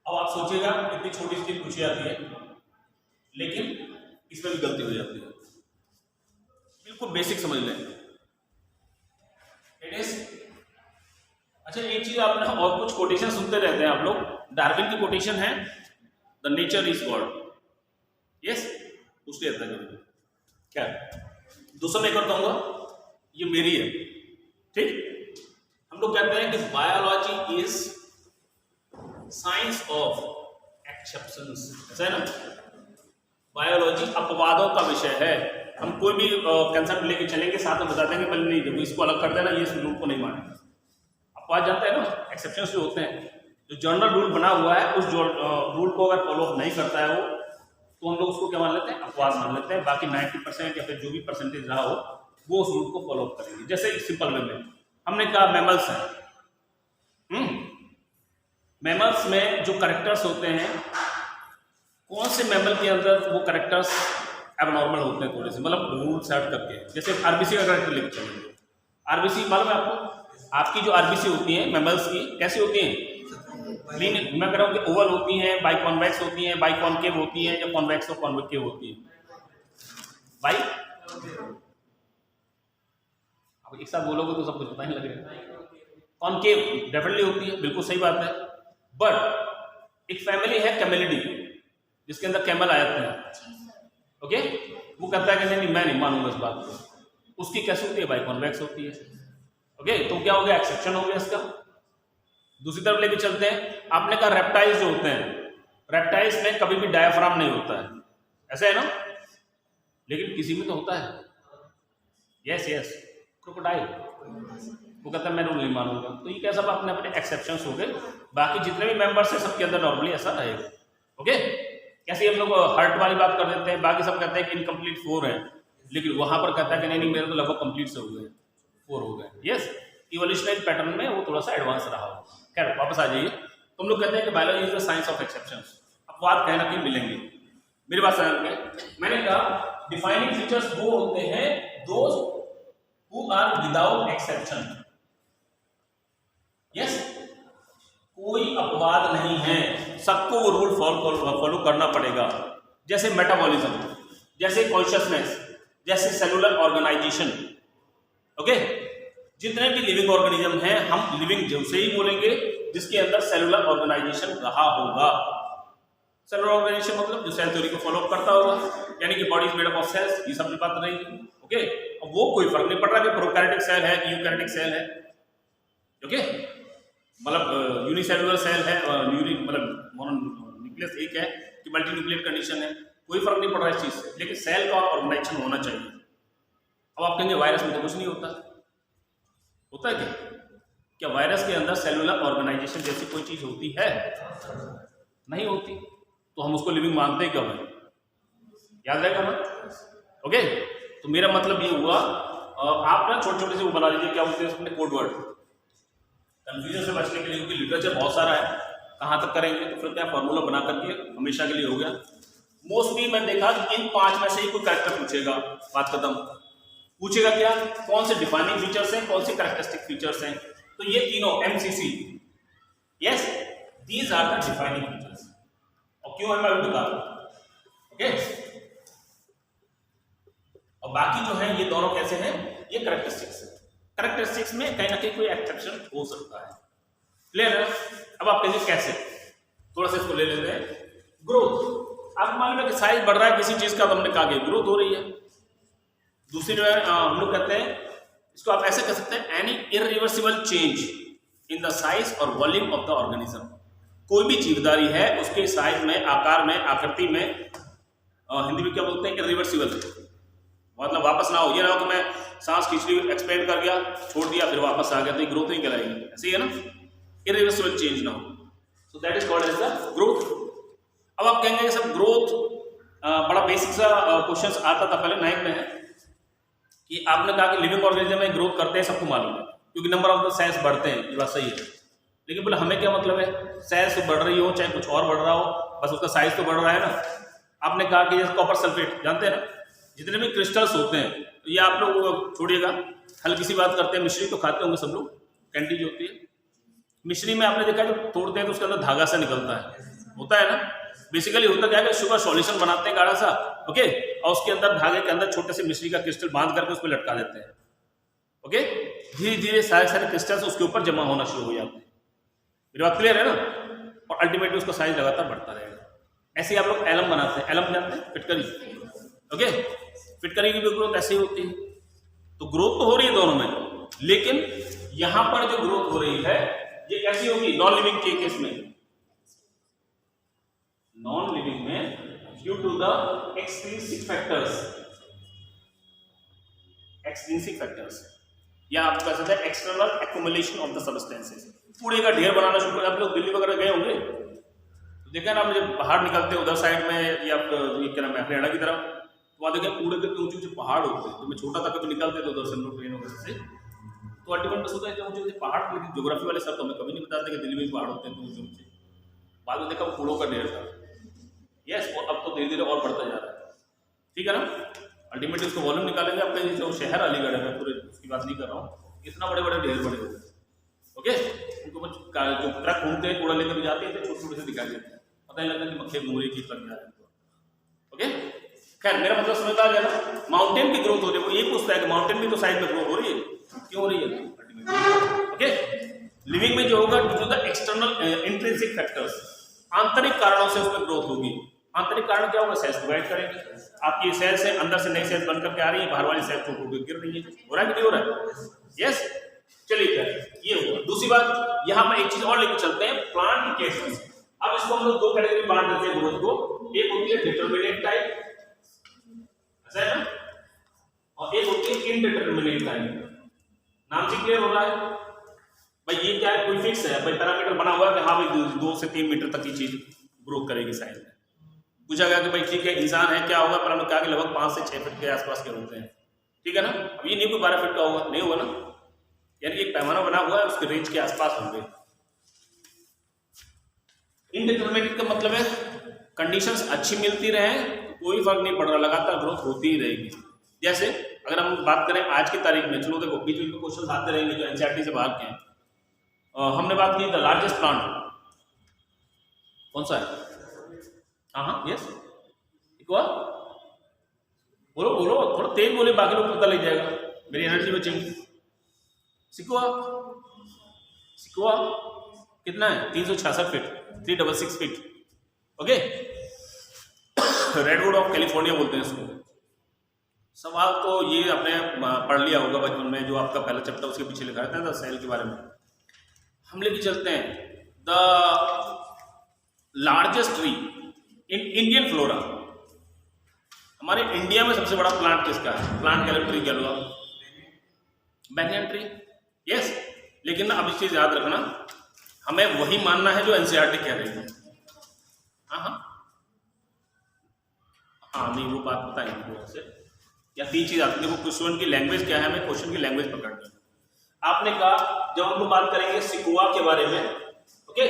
अब आप सोचिएगा इतनी छोटी सी चीज पूछी जाती है लेकिन इसमें भी गलती हो जाती है, बिल्कुल बेसिक समझ लें। इट इज, अच्छा एक चीज आपने और कुछ कोटेशन सुनते रहते हैं आप लोग, डार्विन की कोटेशन है, the nature is God, yes, उसके रहता है क्या। दूसरा मैं एक और कहूँगा, ये मेरी है, ठीक। हम लोग कहते हैं कि biology is science of exceptions, ऐसा है ना। बायोलॉजी अपवादों का विषय है। हम कोई भी कंसेप्ट लेके चलेंगे, साथ में बता देंगे पहले नहीं, देखो इसको अलग कर देना, ये इस रूल को नहीं मानेगा। अपवाद जानते हैं ना, एक्सेप्शंस जो होते हैं, जो जनरल रूल बना हुआ है उस रूल को अगर फॉलो नहीं करता है वो, तो हम लोग उसको क्या मान लेते हैं, अपवाद मान लेते हैं। बाकी 90% या फिर जो भी परसेंटेज रहा हो वो उस रूल को फॉलो करेंगे। जैसे सिंपल वे में हमने कहा मैमल्स हैं, मैमल्स में जो करेक्टर्स होते हैं, कौन से मैमल के अंदर वो करेक्टर्स एबनॉर्मल होते हैं थोड़े से, मतलब रूल सेट करके। जैसे आरबीसी का करेक्टर लेके चलेंगे, आरबीसी मालूम है आपको, आपकी जो आरबीसी होती है मैमल्स की कैसी होती हैं, मैं कह रहा हूँ कि ओवल होती हैं, बाइकॉन्वेक्स होती हैं, बाइकॉन्केव होती हैं, या कॉन्वेक्स और कॉन्वेकेव होती हैं। बाई अब एक साथ बोलोगे तो सब कुछ पता ही लगेगा। कॉन्केव डेफिनेटली होती है, बिल्कुल सही बात है। बट एक फैमिली है कैमेलिडी, जिसके अंदर कैमल आ जाते हैं, ओके। वो कहता है कि नहीं मैं नहीं मानूंगा इस बात को, उसकी कैसे होती है, बाइकॉन्वेक्स होती है, ओके। तो क्या हो गया, एक्सेप्शन हो गया इसका। दूसरी तरफ लेके चलते हैं, आपने कहा रेप्टाइल्स जो होते हैं, रेप्टाइल्स में कभी भी डायफ्राम नहीं होता है, ऐसा है ना, लेकिन किसी में तो होता है। यस यस, क्रोकोडाइल, वो कहता है मैं रूल नहीं मानूंगा। तो ये क्या, सब अपने अपने एक्सेप्शंस हो गए। बाकी जितने भी मेंबर्स हैं सबके अंदर नॉर्मली ऐसा रहेगा, ओके। कैसे हम लोग हार्ट वाली बात कर देते हैं, बाकी सब कहते हैं कि इनकम्प्लीट 4 है, लेकिन वहां पर कहता है कि नहीं मेरे तो लगभग कंप्लीट से हो गए, 4 हो गए। यस, इवोल्यूशनरी पैटर्न में वो थोड़ा सा एडवांस रहा हो। खैर वापस आ जाइए, तुम लोग कहते हैं कि biology is the science of exceptions. अपवाद कहीं ना कहीं मिलेंगे, मेरी बात समझ में। मैंने कहा डिफाइनिंग फीचर्स वो होते हैं those who are without exception. Yes, कोई अपवाद नहीं है, सबको वो रूल फॉलो करना पड़ेगा। जैसे मेटाबॉलिज्म, जैसे कॉन्शियसनेस, जैसे सेलुलर ऑर्गेनाइजेशन, ओके। जितने भी लिविंग ऑर्गेनिज्म हैं, हम लिविंग जब से ही बोलेंगे जिसके अंदर सेलुलर ऑर्गेनाइजेशन रहा होगा। सेलुलर ऑर्गेनाइजेशन मतलब जो सेल थ्योरी को फॉलो करता होगा, यानी कि body is made up of cells, ये सब बात रहेगी, ओके। अब वो कोई फर्क नहीं पड़ रहा कि प्रोकैरियोटिक सेल है कि यूकैरियोटिक सेल है, ओके। मतलब यूनिसेलुलर सेल है और मतलब मोनोन्यूक्लियस एक है कि मल्टी न्यूक्लियर कंडीशन है, कोई फर्क नहीं पड़ रहा इस चीज से, लेकिन सेल का ऑर्गेनाइजेशन होना चाहिए। अब आप कहेंगे वायरस में तो कुछ नहीं होता, होता है क्या वायरस के अंदर सेलुलर ऑर्गेनाइजेशन जैसी कोई चीज होती है? नहीं होती, तो हम उसको लिविंग मानते हैं कब है, याद रहेगा ना, ओके। तो मेरा मतलब ये हुआ, आप ना छोटे छोटे से वो बना लीजिए, क्या बोलते हैं अपने कोड वर्ड, कंफ्यूजन से बचने के लिए, क्योंकि लिटरेचर बहुत सारा है, कहाँ तक करेंगे, तो फिर क्या फॉर्मूला बना करके हमेशा के लिए हो गया। मोस्टली मैं देखा कि इन 5 में से ही कोई कैरेक्टर पूछेगा, बात खत्म। पूछेगा क्या, कौन से डिफाइनिंग फीचर्स हैं, कौन से कैरेक्टरिस्टिक फीचर्स हैं, तो ये तीनों MCC, yes, these are the defining features. और क्यों है मैं अभी बता दूं, ओके। और बाकी जो है ये दोनों कैसे हैं, ये कैरेक्टरिस्टिक्स है। कैरेक्टरिस्टिक्स में कहीं ना कहीं कोई एक्सेप्शन हो सकता है, क्लियर है। अब आप कहेंगे कैसे, थोड़ा सा इसको ले लेते हैं। ग्रोथ, आप मालूम है कि साइज बढ़ रहा है किसी चीज का, तो हमने कहा कि ग्रोथ हो रही है। दूसरी जो है हम लोग कहते हैं, इसको आप ऐसे कह सकते हैं, any irreversible change in the size और वॉल्यूम ऑफ द ऑर्गेनिज्म। कोई भी जीवधारी है उसके साइज में, आकार में, आकृति में, हिंदी में क्या बोलते हैं, इरिवर्सिबल, मतलब वापस ना हो। ये ना हो कि मैं सांस खींच ली, एक्सपेंड कर गया, छोड़ दिया, फिर वापस आ गया, तो ये ग्रोथ नहीं कहलाएगी, ऐसे ही है ना, इरिवर्सिबल चेंज ना हो, so that is called as the growth. अब आप कहेंगे कि सब ग्रोथ बड़ा बेसिक सा क्वेश्चन आता था पहले 9th में है, कि आपने कहा कि लिविंग ऑर्गेनिज्म में ग्रोथ करते हैं, सबको मालूम है, क्योंकि नंबर ऑफ द सेल्स बढ़ते हैं, ये बात सही है। लेकिन बोले हमें क्या मतलब है, सेल्स बढ़ रही हो चाहे कुछ और बढ़ रहा हो, बस उसका साइज तो बढ़ रहा है ना। आपने कहा कि जैसे कॉपर सल्फेट, जानते हैं ना, जितने भी क्रिस्टल्स होते हैं, तो ये आप लोग छोड़िएगा, हल्की सी बात करते हैं, मिश्री तो खाते होंगे सब लोग, कैंडी जो होती है, मिश्री में आपने देखा जब तोड़ते हैं तो उसके अंदर धागा सा निकलता है, होता है ना। बेसिकली होता क्या है, शुगर सॉल्यूशन बनाते हैं गाढ़ा सा, ओके, और उसके अंदर धागे के अंदर छोटे से मिश्री का क्रिस्टल बांध करके उसको लटका देते हैं, ओके। धीरे धीरे सारे सारे क्रिस्टल्स उसके ऊपर जमा होना शुरू हो जाते हैं, मेरी बात क्लियर है ना। और अल्टीमेटली उसका साइज लगातार बढ़ता रहेगा, ऐसे ही आप लोग एलम बनाते हैं, एलम जानते हैं, फिटकरी, ओके, फिटकरी की भी ग्रोथ ऐसे ही होती है। तो ग्रोथ तो हो रही है दोनों में, लेकिन यहां पर जो ग्रोथ हो रही है ये कैसी होगी, नॉन लिविंग के केस में, नॉन लिविंग में due to the extrinsic factors, extrinsic factors, या आप कह सकते हैं external accumulation of the substances. कूड़े का ढेर बनाना शुरू कर, आप लोग दिल्ली वगैरह गए होंगे तो देखा ना, जब बाहर निकलते उधर साइड में या क्या नाम है हरियाणा की तरफ, तो वहाँ देखा कूड़े के ऊंचे ऊंचे पहाड़ होते हैं। तो मैं छोटा था कभी निकलते तो उधर से हम लोग ट्रेन वगैरह से, तो अल्टीमेट बस होता है ऊंचे ऊंचे पहाड़, लेकिन ज्योग्राफी वाले सर तो हमें कभी नहीं बताते कि दिल्ली में पहाड़ होते हैं तो ऊंचे ऊंचे। बाद में देखा वो कूड़ों का ढेर था। यस, और अब तो धीरे धीरे और बढ़ता जा रहा है, ठीक है ना। अल्टीमेटली उसको वॉल्यूम निकालेंगे, आपके जो शहर अलीगढ़ है, मैं पूरे उसकी बात नहीं कर रहा हूँ, इतना बड़े बड़े ढेर बड़े होते हैं, ओके। उनको जो ट्रक घूमते हैं कूड़ा लेकर भी जाते हैं तो छोटे छोटे से दिखाई देते हैं, पता नहीं लगता कि मक्खी घूम रही की लग जा रहे हैं, ओके। खैर मेरा मतलब समझ आ गया ना। माउंटेन की ग्रोथ हो रही है, वो ये पूछता है कि माउंटेन भी तो साइड में ग्रो हो रही है, क्यों हो रही है, ओके। लिविंग में जो होगा due to the external intrinsic factors, आंतरिक कारणों से उसमें ग्रोथ होगी। आंतरिक कारण क्या होगा, सेल्स डिवाइड करेंगे, आपकी सेल्स से अंदर से नई सेल्स बन करके आ रही है, बाहर वाली सेल्स टूट टूट गिर रही है, हो रहा है कि नहीं हो रहा है, यस। चलिए खैर ये हुआ। दूसरी बात, यहाँ पर एक चीज और लेकर चलते हैं, प्लांट के केसेस। अब इसको हम लोग दो कैटेगरी बांट देते हैं ग्रोथ को, एक होती है डिटरमिनेट टाइप, ऐसा है ना, और एक होती है इनडिटरमिनेट टाइप। नाम से क्लियर हो रहा है भाई, ये क्या है, कोई फिक्स है भाई, पैरामीटर बना हुआ है कि हाँ भाई 2 से 3 मीटर तक की चीज ग्रो करेगी साइज में। पूछा गया कि भाई ठीक है इंसान है, क्या होगा, पर हमने कहा कि लगभग 5 से 6 फीट के आसपास के होते हैं, ठीक है ना। अब ये नहीं कोई 12 फीट का होगा, नहीं होगा ना, यानी एक पैमाना बना हुआ है, उसके रेंज के आसपास होंगे। इनडिटरमिनेट का मतलब है कंडीशंस अच्छी मिलती रहे तो कोई फर्क नहीं पड़ रहा, लगातार ग्रोथ होती ही रहेगी। जैसे अगर हम बात करें आज की तारीख में, चलो देखो बीच में क्वेश्चन आते रहेंगे जो एनसीईआरटी से बाहर के हैं। हमने बात की द लार्जेस्ट प्लांट कौन सा है, हाँ यस, इक्वा, बोलो बोलो, थोड़ा तेज बोले, बाकी लोग पता लग जाएगा, मेरी एनर्जी बचेगी। सिक्वा, सिक्वा कितना है, 366 feet, 366 feet, okay. Redwood of California बोलते हैं इसको। सवाल तो ये आपने पढ़ लिया होगा बचपन में, जो आपका पहला चैप्टर उसके पीछे लिखा रहता है द सेल के बारे में। हम लेके चलते हैं the largest tree in Indian flora. हमारे इंडिया में सबसे बड़ा प्लांट किसका है, प्लांट कैलेंड्री कह लो आप, बैनियन ट्री, यस। लेकिन ना अब इस चीज याद रखना, हमें वही मानना है जो एनसीईआरटी कह रही है। हाँ नहीं वो बात बताएंगे से, या 3 चीज आती है, वो क्वेश्चन की लैंग्वेज क्या है, हमें क्वेश्चन की लैंग्वेज पकड़नी है। आपने कहा जब हम लोग बात करेंगे सिकुआ के बारे में, ओके,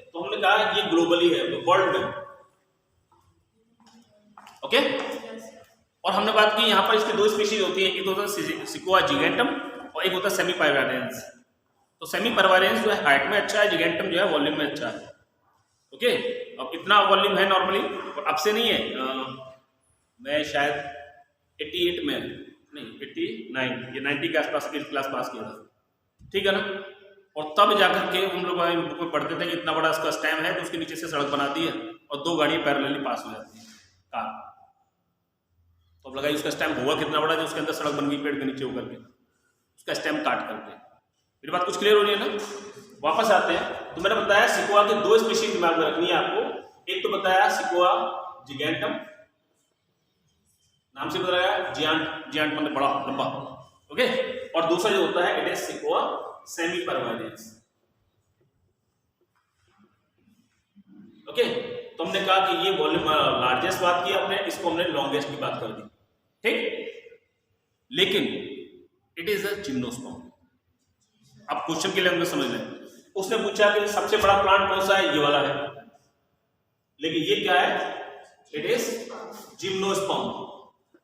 तो हमने कहा ये ग्लोबली है, वर्ल्ड में, ओके। और हमने बात की यहाँ पर इसकी 2 स्पीशीज होती है, एक होता है सिकुआ जिगेंटम और एक होता है सेमी पाइवेरियंस। तो सेमी पाइवेरियंस जो है हाइट में अच्छा है, जिगेंटम जो है वॉल्यूम में अच्छा है, ओके। अब इतना वॉल्यूम है नॉर्मली, और अब से नहीं है, मैं शायद 88 में नहीं 89 या 90 के आसपास की क्लास पास किया था, ठीक है ना। और तब जाकर के हम लोग बुक में पढ़ते थे कि इतना बड़ा इसका स्टेम है तो उसके नीचे से सड़क बना दी है और 2 गाड़ियां पैरेलली पास हो जाती है कार। तो अब लगाइए उसका स्टेम हुआ कितना बड़ा, जो उसके अंदर सड़क बन गई पेड़ के नीचे होकर के, उसका स्टेम काट करके। मेरी बात कुछ क्लियर हो रही है ना। वापस आते हैं, तो मैंने बताया सिकुआ के 2 स्पीशीज दिमाग में रखनी है आपको। एक तो बताया सिकुआ जिगेंटम, नाम से बताया, जियांट मतलब बड़ा लंबा, ओके। और दूसरा जो होता है इट इज सिकुआ सेमी पाइवेरियंस, ओके। तो हमने कहा कि ये वॉल्यूम लार्जेस्ट बात की हमने, इसको हमने लॉन्गेस्ट की बात कर दी, ठीक। लेकिन इट इज अ जिम्नोस्पर्म। अब क्वेश्चन के लिए हमने समझ लें, उसने पूछा कि सबसे बड़ा प्लांट कौन सा है, ये वाला है, लेकिन ये क्या है, इट इज जिम्नोस्पर्म।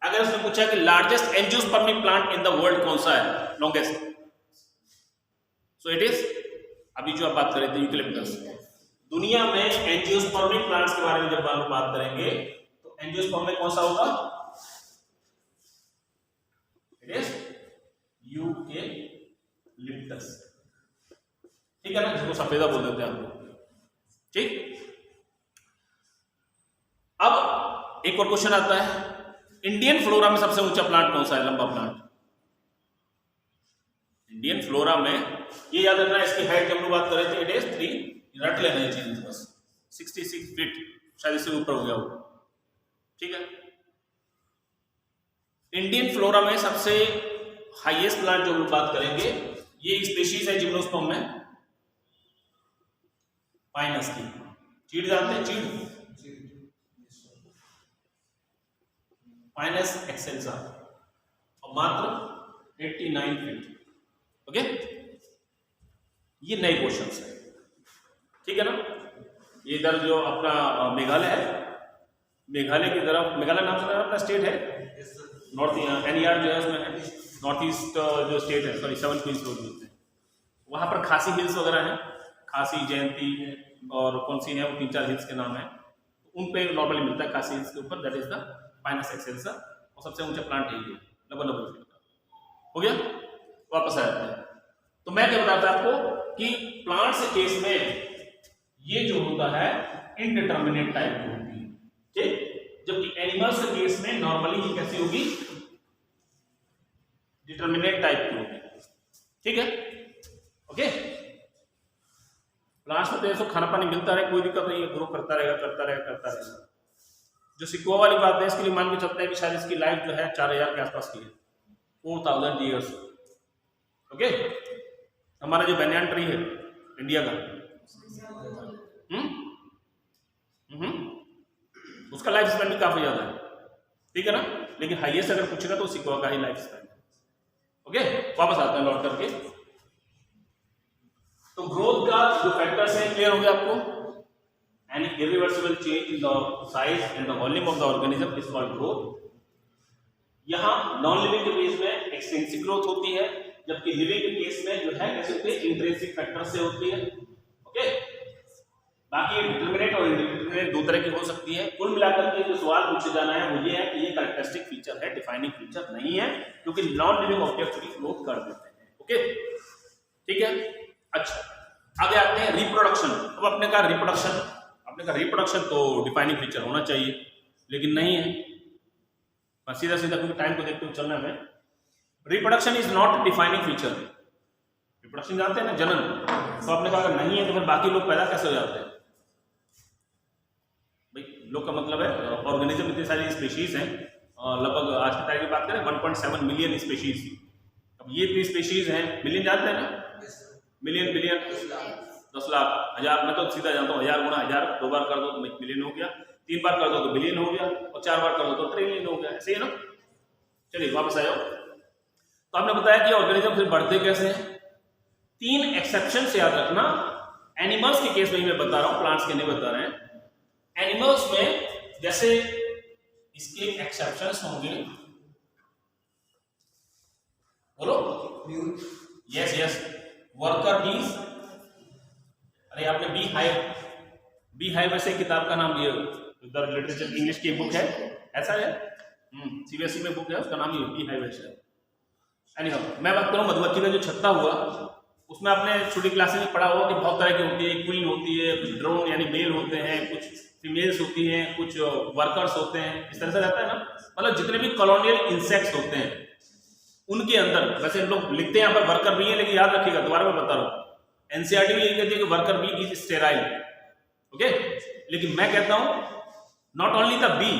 अगर उसने पूछा कि largest angiospermic plant in the world कौन सा है, लॉन्गेस्ट, सो इट इज, अभी जो आप बात कर रहे थे यूकेलिप्टस। दुनिया में एंजियोस्पर्मिक प्लांट्स के बारे में जब हम बात करेंगे तो एंजियोस्पर्म में कौन सा होगा, इट इज यूकेलिप्टस, ठीक है ना, जिसको सफेदा बोल देते हैं हम लोग, ठीक। अब एक और क्वेश्चन आता है, इंडियन फ्लोरा में सबसे ऊंचा प्लांट कौन सा है, लंबा प्लांट? इंडियन फ्लोरा में ये याद रखना, इसकी हाइट जब हम लोग बात कर रहे थे, इट इज 3, रट लेना ये चीज बस, 66 फीट, शायद इससे ऊपर हो गया हो, ठीक है। इंडियन फ्लोरा में सबसे हाईएस्ट प्लांट जो हम लोग बात करेंगे, ये स्पीशीज है जिम्नोस्पर्म में पाइनस की। चीड़ जानते हैं, चीड़, पाइनस एक्सेल्सा, और मात्र 89 फीट। ओके, ये नए क्वेश्चंस है, ठीक है ना। ये इधर जो अपना मेघालय है, मेघालय की तरफ, मेघालय नाम सुना है अपना स्टेट है, नॉर्थ NER जो है उसमें है, नॉर्थ ईस्ट जो स्टेट है, सॉरी 7 क्वींस रोड बोलते हैं, वहाँ पर खासी हिल्स वगैरह हैं, खासी, जयंती और कौन सी है वो 3-4 हिल्स के नाम है, उन पे नॉर्मली मिलता है खासी हिल्स के ऊपर, that is the Pinus excelsa, और सबसे ऊंचा प्लांट यही है, लगभग फीट का। हो गया, वापस आ जाते हैं। तो मैं क्या बताता आपको कि प्लांट्स के केस में ये जो होता है इनडिटरमिनेट टाइप की होती है, ठीक, जबकि एनिमल्स के केस में नॉर्मली ये कैसी होगी, डिटरमिनेट टाइप की होगी, ठीक है। ओके, प्लांट्स में तो ऐसा खाना पानी मिलता रहे, कोई दिक्कत नहीं है, ग्रो करता रहेगा। जो सिक्वा वाली बात है, इसके लिए मान के चलते हैं कि शायद इसकी लाइफ जो है 4000 के आसपास की है, 4000 ईयर्स। ओके, हमारा जो बैनियान ट्री है इंडिया का, उसका लाइफ स्पैन भी काफी ज्यादा है, ठीक है ना, लेकिन हाईएस्ट अगर पूछेगा तो सिक्वा का ही लाइफ स्पैन है। ओके, वापस आते हैं लौट करके। तो ग्रोथ का जो फैक्टर्स है क्लियर हो गया आपको, an irreversible change in the size and the volume of the organism is called growth. यहां नॉन लिविंग के केस में एक्सटेंसिव ग्रोथ होती है, जबकि लिविंग के केस में जो है कैसे होती है, इंट्रिंसिक फैक्टर से होती है। ओके, बाकी डिटरमिनेट और इंडिटरमिनेट दो तरह की हो सकती है। कुल मिलाकर के जो सवाल पूछे जाना है वो ये है कि ये कैरेक्टरिस्टिक फीचर है, डिफाइनिंग फीचर नहीं है, क्योंकि नॉन लिविंग ऑब्जेक्ट भी ग्रोथ कर देते हैं। ओके, ठीक है। अच्छा, आगे आते हैं रिप्रोडक्शन। अब अपने का रिप्रोडक्शन तो डिफाइनिंग फीचर होना चाहिए, लेकिन नहीं है, सीधा क्योंकि टाइम को देखते हुए चलना है। Reproduction is not defining feature. Reproduction जानते हैं ना, जनन, तो आपने कहा अगर नहीं है तो फिर बाकी लोग पैदा कैसे हो जाते हैं भाई? लोग का मतलब है ऑर्गेनिज्म, इतनी सारी स्पीशीज हैं, लगभग आज की तारीख की बात करें 1.7 मिलियन स्पीशीज। अब ये इतनी स्पीशीज हैं, मिलियन जानते हैं ना, मिलियन, बिलियन, 10 लाख, 1000, मैं तो सीधा जानता हूँ 1000 गुणा 1000, 2 बार कर दो तो मिलियन हो गया, 3 बार कर दो तो बिलियन हो गया, और 4 बार कर दो तो ट्रिलियन हो गया, ऐसे ही ना। चलिए वापस आ जाओ। तो आपने बताया कि ऑर्गेनिज्म फिर बढ़ते कैसे हैं। 3 एक्सेप्शन से याद रखना। एनिमल्स के केस में मैं बता रहा हूं, प्लांट्स के नहीं बता रहे हैं। एनिमल्स में जैसे इसके एक्सेप्शंस होंगे, बोलो, यस, वर्कर बीज। अरे आपने बी हाइव ऐसे किताब का नाम लिया, उधर लिटरेचर इंग्लिश की बुक है, ऐसा है, CBSE में बुक है, उसका नाम ही बी हाइव है। एनीहाउ, मैं बात करूं मधुमक्खी का जो छत्ता हुआ, उसमें आपने छोटी क्लासेस में पढ़ा होगा कि बहुत तरह की होती है, क्वीन होती है, कुछ ड्रोन यानी मेल होते हैं, कुछ फीमेल्स होती हैं, कुछ वर्कर्स होते हैं, इस तरह से रहता है ना। मतलब जितने भी कॉलोनियल इंसेक्ट्स होते हैं उनके अंदर, वैसे लोग लिखते हैं यहाँ पर वर्कर बी है, लेकिन याद रखिएगा, दोबारा मैं बता रहा हूँ, NCERT भी यही कहती है कि worker bee is sterile. Okay, लेकिन मैं कहता हूं नॉट ओनली द बी,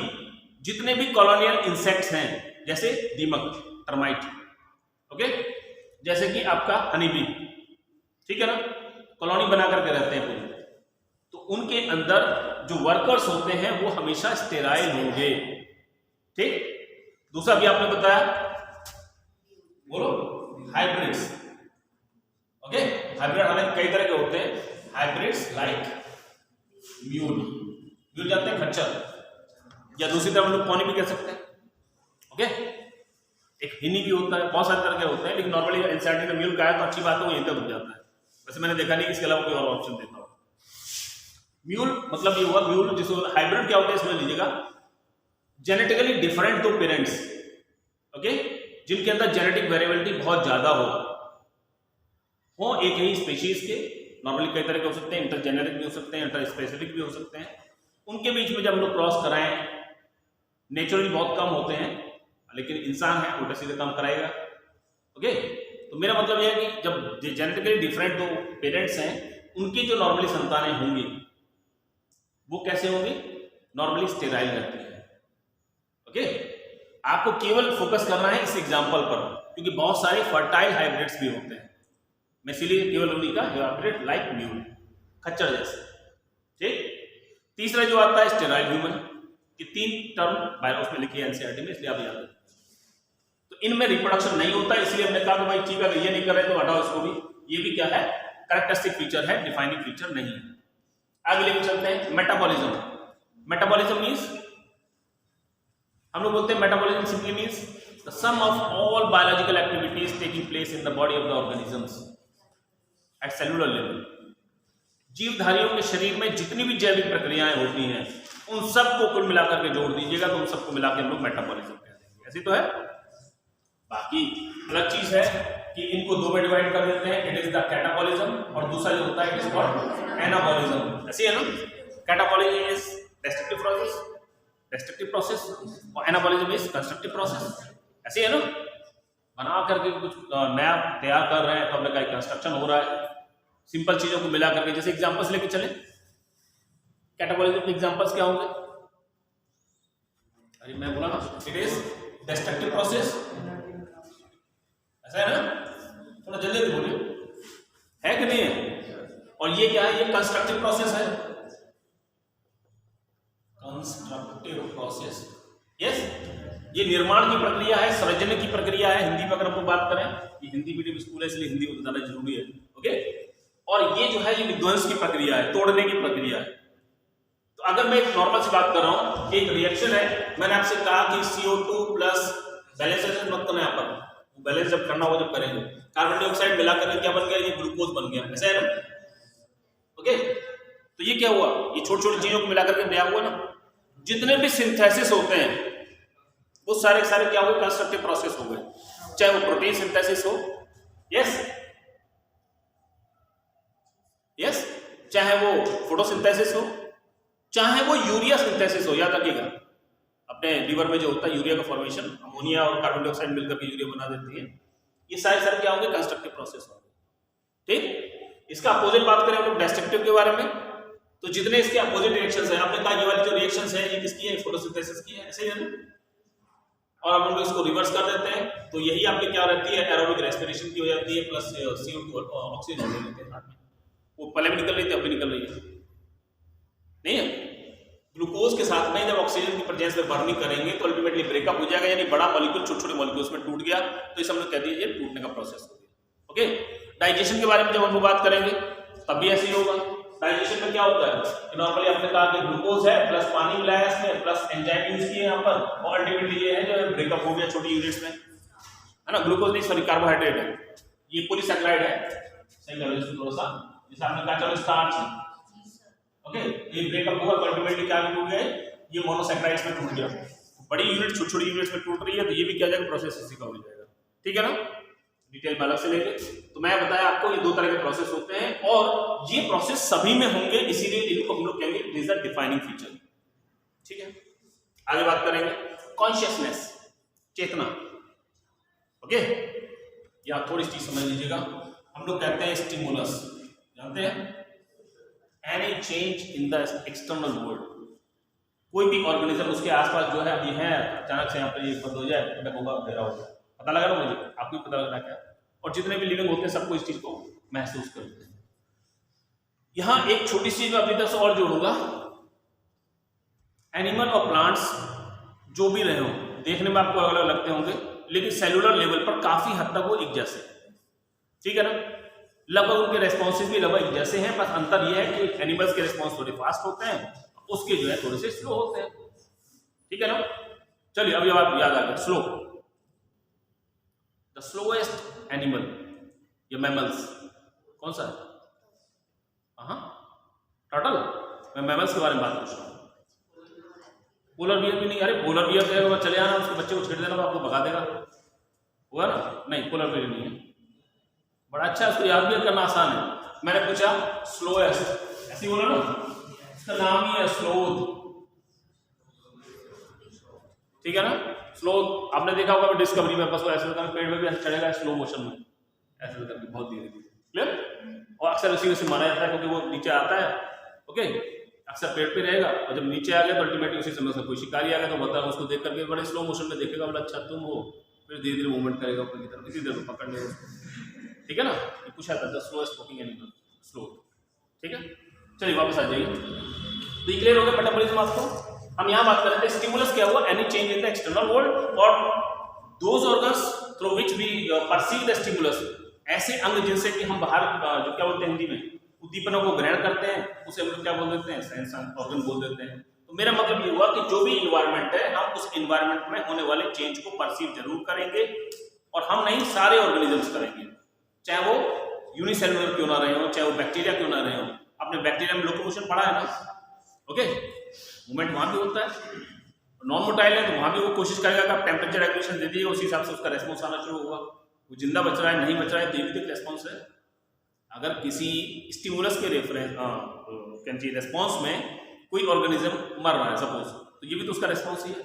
जितने भी कॉलोनियल इंसेक्ट्स हैं, जैसे दीमक, टर्माइट, ओके, जैसे कि आपका हनी बी, ठीक है ना, कॉलोनी बना करके रहते हैं पूरी, तो उनके अंदर जो वर्कर्स होते हैं वो हमेशा स्टेराइल होंगे। ठीक, दूसरा भी आपने बताया, बोलो, हाइब्रिड्स। ओके, हाइब्रिड हालांकि कई तरह के होते हैं, हाइब्रिड्स लाइक म्यूल जानते हैं, खच्चर, या दूसरी तरफ हम लोग पौनी भी कह सकते हैं। ओके, एक हिनी भी होता है, बहुत सारे तरह के होते हैं, लेकिन नॉर्मली NCERT ने म्यूल कहा है तो अच्छी बात है, वो यहीं तक रुक जाता है। वैसे मैंने देखा नहीं कि इसके अलावा कोई और ऑप्शन देता हो। म्यूल मतलब ये हुआ, म्यूल जिसको हाइब्रिड क्या होता है इसमें लीजिएगा, genetically different to parents, okay, जिनके अंदर जेनेटिक वेरिएबिलिटी बहुत ज्यादा हो एक ही स्पीशीज के, नॉर्मली कई तरह के हो सकते हैं, इंटरजेनेरिक भी हो सकते हैं, इंटर स्पेसिफिक भी हो सकते हैं, उनके बीच में जब हम लोग क्रॉस कराएं, नेचुरली बहुत कम होते हैं, लेकिन इंसान है उल्टा सीधे काम कराएगा। ओके, तो मेरा मतलब यह है कि जब जेनेटिकली डिफरेंट दो पेरेंट्स हैं, उनकी जो नॉर्मली संतानें होंगी वो कैसे होंगी? नॉर्मली स्टेराइल रहती है। ओके, आपको केवल फोकस करना है इस एग्जांपल पर, क्योंकि बहुत सारे फर्टाइल हाइब्रिड्स भी होते हैं। मैं इसीलिए केवल उन्हीं का हाइब्रिड लाइक म्यूल, खच्चर जैसे। ठीक, तीसरा जो आता है स्टेराइल ह्यूमन, कि 3 टर्म उसमें लिखी है एनसीईआरटी में, इसलिए आप याद रखें। तो इनमें रिप्रोडक्शन नहीं होता, इसलिए हमने कहा कि भाई ठीक है, ये नहीं कर रहे तो हटाओ इसको भी। ये भी क्या है? कैरेक्टरिस्टिक फीचर है, डिफाइनिंग फीचर नहीं है। आगे लेकर चलते हैं मेटाबॉलिज्म। मेटाबॉलिज्म मीन्स, हम लोग बोलते हैं metabolism simply means the sum of all biological activities taking place in the body of the organisms at cellular level. जीवधारियों के शरीर में जितनी भी जैविक प्रक्रियाएं होती हैं, उन सबको कुल मिलाकर के जोड़ दीजिएगा तो उन सबको मिलाकर हम लोग मेटाबॉलिज्म कह देंगे। ऐसी तो है। बाकी अलग चीज है कि इनको दो में डिवाइड कर देते हैं, इट इज द कैटाबॉलिज्म, और दूसरा जो होता है इट इज कॉल्ड एनाबॉलिज्म। ऐसी है ना, कैटाबॉलिज्म इज destructive process और एनाबॉलिज्म इज कंस्ट्रक्टिव प्रोसेस। ऐसी है ना, बना करके कुछ नया तैयार कर रहे हैं तो हमने कहा कंस्ट्रक्शन हो रहा है, सिंपल चीजों को मिला करके। जैसे एग्जांपल्स लेके चले, कैटाबॉलिज्म के एग्जांपल्स क्या होंगे? अरे मैं बोला ना, इट इज डिस्ट्रक्टिव प्रोसेस, ऐसा है ना, थोड़ा जल्दी जल्दी बोलिए, है कि नहीं है? और ये क्या है? ये कंस्ट्रक्टिव प्रोसेस है, कंस्ट्रक्टिव प्रोसेस। यस, ये निर्माण की प्रक्रिया है, सृजन की प्रक्रिया है। हिंदी में अगर हम लोग बात करें, ये हिंदी मीडियम स्कूल है इसलिए हिंदी बताना जरूरी है। ओके, और ये जो है ये विध्वंस की प्रक्रिया है, तोड़ने की प्रक्रिया है। तो अगर मैं एक नॉर्मल सी बात कर रहा हूं, एक रिएक्शन है, मैंने आपसे कहा कि CO2 प्लस बैलेंस मत करना, यहाँ पर वो बैलेंस जब करना हो जब करेंगे, कार्बन डाइऑक्साइड मिला करके क्या बन गया? ये ग्लूकोज बन गया, ऐसा है ना। ओके, तो ये क्या हुआ? ये छोटी छोटी चीजों को मिला करके नया हुआ ना। जितने भी सिंथेसिस होते हैं वो सारे सारे क्या हुए? कंस्ट्रक्टिव प्रोसेस हो गए, चाहे वो प्रोटीन सिंथेसिस हो, यस यस, चाहे वो फोटोसिंथेसिस हो, चाहे वो यूरिया सिंथेसिस हो। याद रखिएगा, अपने लीवर में जो होता है यूरिया का फॉर्मेशन, अमोनिया और कार्बन डाइऑक्साइड मिलकर के यूरिया बना देती है। ये सारे सारे क्या होंगे? कंस्ट्रक्टिव प्रोसेस होंगे। ठीक, इसका अपोजिट बात करें हम लोग डिस्ट्रक्टिव के बारे में, तो जितने इसके अपोजिट रिएक्शंस हैं, आपने कहा ये वाली जो रिएक्शंस है ये किसकी है? फोटोसिंथेसिस की है, ऐसे ही है ना। और हम लोग इसको रिवर्स कर देते हैं तो यही आपकी क्या रहती है? एरोबिक रेस्पिरेशन की हो जाती है, प्लस CO2 ऑक्सीजन हो लेते हैं साथ में। वो पहले भी निकल रही थी, अब भी निकल रही है, नहीं है? ग्लूकोज के साथ में जब ऑक्सीजन की प्रेजेंस में बर्निंग करेंगे तो अल्टीमेटली ब्रेकअप हो जाएगा, यानी बड़ा मॉलिक्यूल छोटे छोटे मॉलिक्यूल्स में टूट गया, तो इसे हम लोग कह दिए ये टूटने का प्रोसेस हो गया। ओके, डाइजेशन के बारे में जब हम लोग बात करेंगे तब भी ऐसे ही होगा। डाइजेशन में क्या होता है? नॉर्मली आपने कहा कि ग्लूकोज है प्लस पानी मिलाया इसमें, प्लस एंजाइम यूज किए यहाँ पर, और अल्टीमेटली ये है जो ब्रेकअप हो गया छोटी यूनिट्स में, है ना। ग्लूकोज नहीं, सॉरी, कार्बोहाइड्रेट है, ये पॉलीसैकेराइड है। सही करो इसको थोड़ा सा, जैसे आपने कहा चलो स्टार्च है। ओके, ये ब्रेकअप हुआ तो अल्टीमेटली क्या टूट गए? ये मोनोसैकेराइड्स में टूट गया। बड़ी यूनिट छोटी छोटी यूनिट्स में टूट रही है, तो ये भी क्या जाएगा? प्रोसेस इसी का हो जाएगा। ठीक है ना, डिटेल में अलग से लेंगे। तो मैं बताया आपको ये दो तरह के प्रोसेस होते हैं, और ये प्रोसेस सभी में होंगे, इसीलिए इनको हम लोग कहेंगे it is the defining feature. ठीक है, आगे बात करेंगे कॉन्शियसनेस, चेतना। ओके, या थोड़ी चीज समझ लीजिएगा, हम लोग कहते हैं स्टिमुलस, जानते हैं? Any change in the external world. कोई भी ऑर्गेनिज्म उसके आसपास जो है अभी है, अचानक से यहाँ पर ये बंद हो जाए, अटक होगा, अंधेरा होगा, पता लगा ना मुझे, आपको भी पता लग रहा है क्या? और जितने भी लिविंग होते हैं सबको इस चीज को महसूस करते हैं। यहां एक छोटी सी मैं अपनी तरफ से और जोड़ूंगा, एनिमल और प्लांट्स जो भी रहे हो, देखने में आपको अलग अलग लगते होंगे, लेकिन सेलुलर लेवल पर काफी हद तक वो एक जैसे, ठीक है ना। लगभग उनके रेस्पॉन्सेज भी लगभग एक जैसे हैं, बस अंतर यह है कि एनिमल्स के रेस्पॉन्स थोड़े फास्ट होते हैं, उसके जो है थोड़े से स्लो होते हैं, ठीक है ना। चलिए अभी आप याद आ गया, स्लो, द स्लोएस्ट एनिमल या मैमल्स कौन सा है? हाँ, टर्टल। मैं मैमल्स के बारे में बात कर रहा हूँ। पोलर बियर भी नहीं, अरे पोलर बियर चले आना, उसके बच्चे को छेड़ देना तो आपको भगा देगा, हुआ ना? नहीं, पोलर बियर नहीं है, बड़ा अच्छा है, उसको याद भी करना आसान है। मैंने पूछा स्लोएस्ट, ऐसे बोला ना, इसका नाम ही है स्लोथ, ठीक है ना। स्लो आपने देखा होगा डिस्कवरी में बस वो ऐसे करके पेड़ में भी ऐसे चढ़ेगा स्लो मोशन में, ऐसे करके बहुत धीरे धीरे, क्लियर। और अक्सर उसी से माना जाता है क्योंकि वो नीचे आता है, ओके, अक्सर पेड़ पे रहेगा और जब नीचे आ गया तो अल्टीमेटली उसी समय से कोई शिकारी आ गया तो बता उसको देख करके बड़े स्लो मोशन में देखेगा, बोला अच्छा तुम हो, फिर धीरे धीरे मूवमेंट करेगा ऊपर की तरफ, इसी देर में पकड़ लेगा उसको, ठीक है ना। ये पूछा था the slowest walking animal, slow, ठीक है। चलिए वापस आ जाइए, तो ये क्लियर हो गया मेटाबॉलिज्म आपको। हम यहाँ बात कर रहे थे स्टिमुलस क्या हुआ, any change in the external world और those organs through which we perceive the stimulus, ऐसे अंग जिनसे कि हम बाहर जो क्या बोलते हैं हिंदी में उद्दीपनों को ग्रहण करते हैं, उसे हम लोग क्या बोल देते हैं, सेंस ऑर्गन बोल देते हैं। तो मेरा मतलब ये हुआ कि जो भी इन्वायरमेंट है हम उस इन्वायरमेंट में होने वाले चेंज को परसीव जरूर करेंगे, और हम नहीं सारे ऑर्गेनिजम्स करेंगे, चाहे वो यूनिसेलुलर क्यों ना रहे हो, चाहे वो बैक्टीरिया क्यों ना रहे हो। आपने बैक्टीरिया में लोकोमोशन पढ़ा है ना, ओके, मूवमेंट वहां भी होता है। नॉन मोटाइल है तो वहां भी वो कोशिश करेगा कि आप टेम्परेचर रेगुलेशन दे दीजिए, उसी हिसाब से उसका रेस्पॉन्स आना शुरू होगा। वो जिंदा बच रहा है नहीं बच रहा है तो ये भी एक रेस्पॉन्स है। अगर किसी स्टिमुलस के रेस्पॉन्स में कोई ऑर्गेनिज्म मर रहा है सपोज, तो ये भी तो उसका रेस्पॉन्स ही है।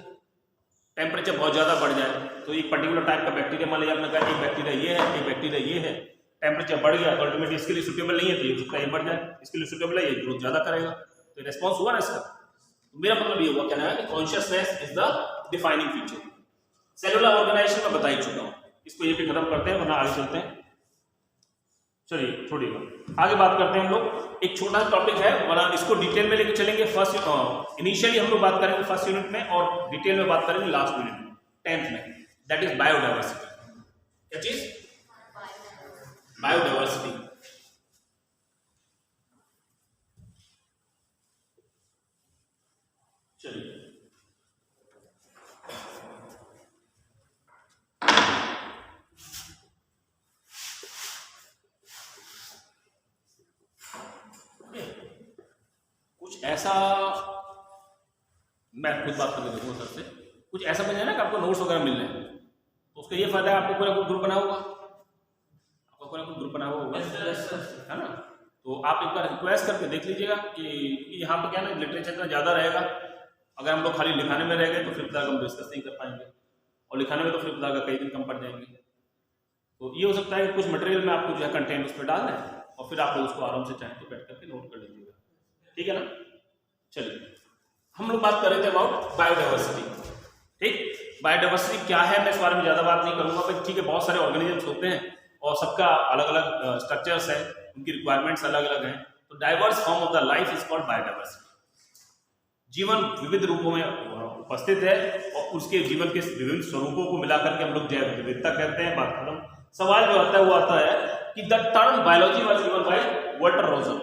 टेम्परेचर बहुत ज़्यादा बढ़ जाए तो एक पर्टिकुलर टाइप का बैक्टीरिया, मान लिया आपने कहा एक बैक्टीरिया ये है, एक बैक्टीरिया ये है, टेम्परेचर बढ़ गया तो अल्टीमेटली इसके लिए सुटेबल नहीं है तो उसका ये बढ़ जाए, इसके लिए सुटेबल है ये ग्रोथ ज़्यादा करेगा, तो रेस्पॉन्स हुआ ना इसका। तो मेरा मतलब ये हुआ कहना है कि consciousness is the defining feature. Cellular organization में बता ही चुका हूँ, इसको ये भी खत्म करते हैं वरना आगे चलते हैं। चलिए छोड़िएगा, आगे बात करते हैं हम लोग। एक छोटा सा टॉपिक है वरना इसको डिटेल में लेके चलेंगे। फर्स्ट इनिशियली हम लोग बात करेंगे फर्स्ट यूनिट में और डिटेल में बात करेंगे लास्ट यूनिट में 10th में, दैट इज बायोडाइवर्सिटी। क्या चीज? बायोडाइवर्सिटी। चलिए कुछ ऐसा मैं खुद बात करके देखूंगा सर से, कुछ ऐसा बन जाए ना कि आपको नोट्स वगैरह मिल रहे हैं, तो उसका ये फायदा है आपको कोई ना कोई ग्रुप बना होगा, आपका कोई ना कोई ग्रुप बना हुआ होगा, है ना। तो आप एक बार रिक्वेस्ट करके देख लीजिएगा कि यहाँ पर क्या ना लिटरेचर इतना ज़्यादा रहेगा, अगर हम लोग खाली लिखाने में रह गए तो फिर हम डिस्कस नहीं कर पाएंगे, और लिखाने में तो फिर कई दिन कम पड़ जाएंगे। तो ये हो सकता है कि कुछ मटेरियल में आपको जो है कंटेंट उस पर डाल दें और फिर आप लोग उसको आराम से चाहें तो बैठ करके नोट कर लीजिएगा, ठीक है ना। चलिए हम लोग बात कर रहे थे अबाउट बायोडाइवर्सिटी, ठीक। बायोडाइवर्सिटी क्या है मैं इस बारे में ज़्यादा बात नहीं करूँगा, पर ठीक है बहुत सारे ऑर्गेनिजम्स होते हैं और सबका अलग अलग स्ट्रक्चर्स है, उनकी रिक्वायरमेंट्स अलग अलग हैं। तो diverse form of the life is called biodiversity. जीवन विविध रूपों में उपस्थित है और उसके जीवन के विभिन्न स्वरूपों को मिलाकर के हम लोग जैव विविधता कहते हैं। बात खत्म। सवाल जो आता है वो आता है कि the term biology was given by Walter Rosen,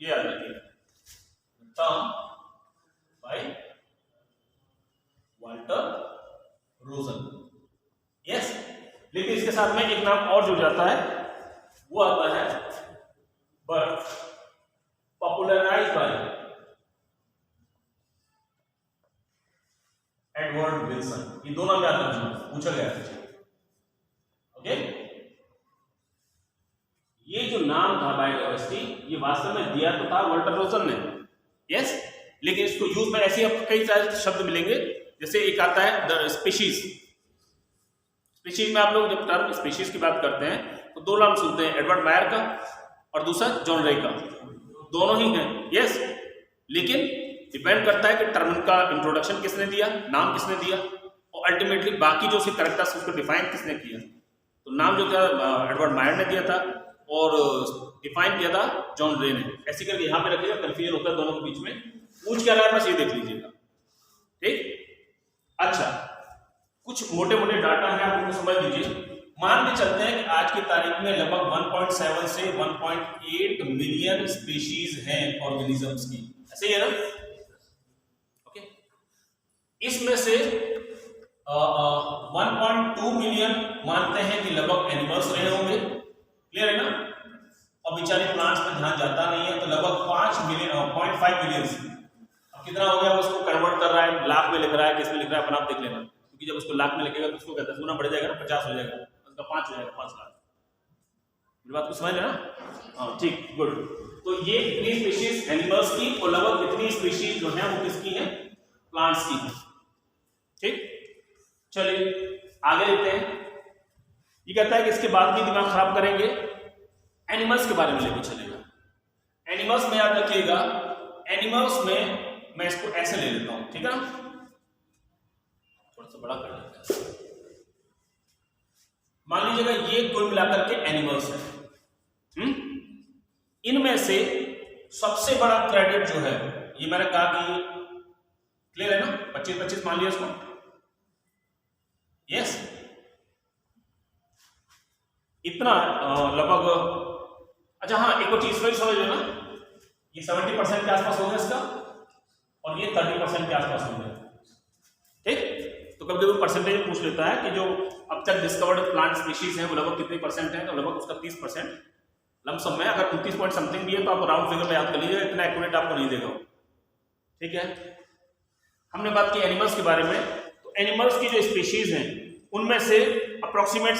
ये याद रखिए, term by Walter Rosen, yes. लेकिन इसके साथ में एक नाम और जुड़ जाता है, वो आता है but popularised bye Edward Wilson. ये दोनों याद रखना, पूछा गया है, ओके। ये जो नाम था बायोडाइवर्सिटी ये वास्तव में दिया तो था वाल्टर रोजन ने, यस। लेकिन इसको यूज में ऐसे आपको कई सारे शब्द मिलेंगे, जैसे एक आता है द स्पीशीज। स्पीशीज में आप लोग जब टर्म स्पीशीज की बात करते हैं तो दो नाम सुनते हैं, एडवर्ड मायर का और दूसरा जॉन रे का, दोनों ही हैं, यस। लेकिन डिपेंड करता है कि टर्म का इंट्रोडक्शन किसने दिया, नाम किसने दिया, और अल्टीमेटली बाकी जो उसके कैरेक्टर्स उसको डिफाइन किसने किया। तो नाम जो था एडवर्ड मायर ने दिया था और डिफाइन किया था जॉन रे ने। ऐसे करके यहाँ पे रखिएगा, कंफ्यूजन होता है दोनों के बीच में। पूछ क्या रहा है बस ये देख लीजिएगा, ठीक। अच्छा, कुछ मोटे मोटे डाटा है आप उनको समझ लीजिए। मान के चलते हैं कि आज की तारीख में लगभग 1.7 से 1.8 मिलियन स्पीशीज हैं ऑर्गेनिजम्स की, ऐसे ही है ना, ओके। इसमें से 1.2 मिलियन मानते हैं कि लगभग एनिमल्स रहे होंगे, क्लियर है ना। और बेचारे प्लांट्स में ध्यान जाता नहीं है, तो लगभग 5 मिलियन 0.5 मिलियन। अब कितना हो गया, उसको कन्वर्ट कर रहा है, लाख में लिख रहा है, किसमें लिख रहा है अपना आप देख लेना, क्योंकि जब उसको लाख में लिखेगा तो उसको कहता है गुना बढ़ जाएगा ना, 50 हो जाएगा, उसका 5 हो जाएगा, 5 लाख। मेरी बात को समझ लेना, हाँ ठीक, गुड। तो ये इतनी स्पीशीज एनिमल्स की और लगभग इतनी स्पीशीज जो है वो किसकी है, प्लांट्स की, ठीक। चलिए आगे लेते हैं। ये कहता है कि इसके बाद भी दिमाग खराब करेंगे, एनिमल्स के बारे में लेके चलेगा। एनिमल्स में याद रखिएगा, एनिमल्स में मैं इसको ऐसे ले लेता हूं, ठीक है ना, थोड़ा सा बड़ा कर लेते हैं। मान लीजिएगा ये कुल मिलाकर के एनिमल्स है। इनमें से सबसे बड़ा क्रेडिट जो है, ये मैंने कहा कि क्लियर है ना, 25-25 मान लिया इसको, यस इतना लगभग। अच्छा हाँ, एक और चीज फिर समझ लेना, ये 70% के आसपास हो गया इसका, और ये 30% के आसपास हो गया, ठीक। तो कभी कभी परसेंटेज पूछ लेता है कि जो अब तक डिस्कवर्ड प्लांट स्पीशीज है वो लगभग कितने परसेंट है, तो लगभग उसका 30% लमसम में। अगर 29 पॉइंट समथिंग भी है तो आप राउंड फिगर में याद कर लीजिए, इतना एक्यूरेट आपको नहीं देगा, ठीक है। हमने बात की एनिमल्स के बारे में, तो एनिमल्स की जो स्पीशीज हैं उनमें से अप्रोक्सीमेट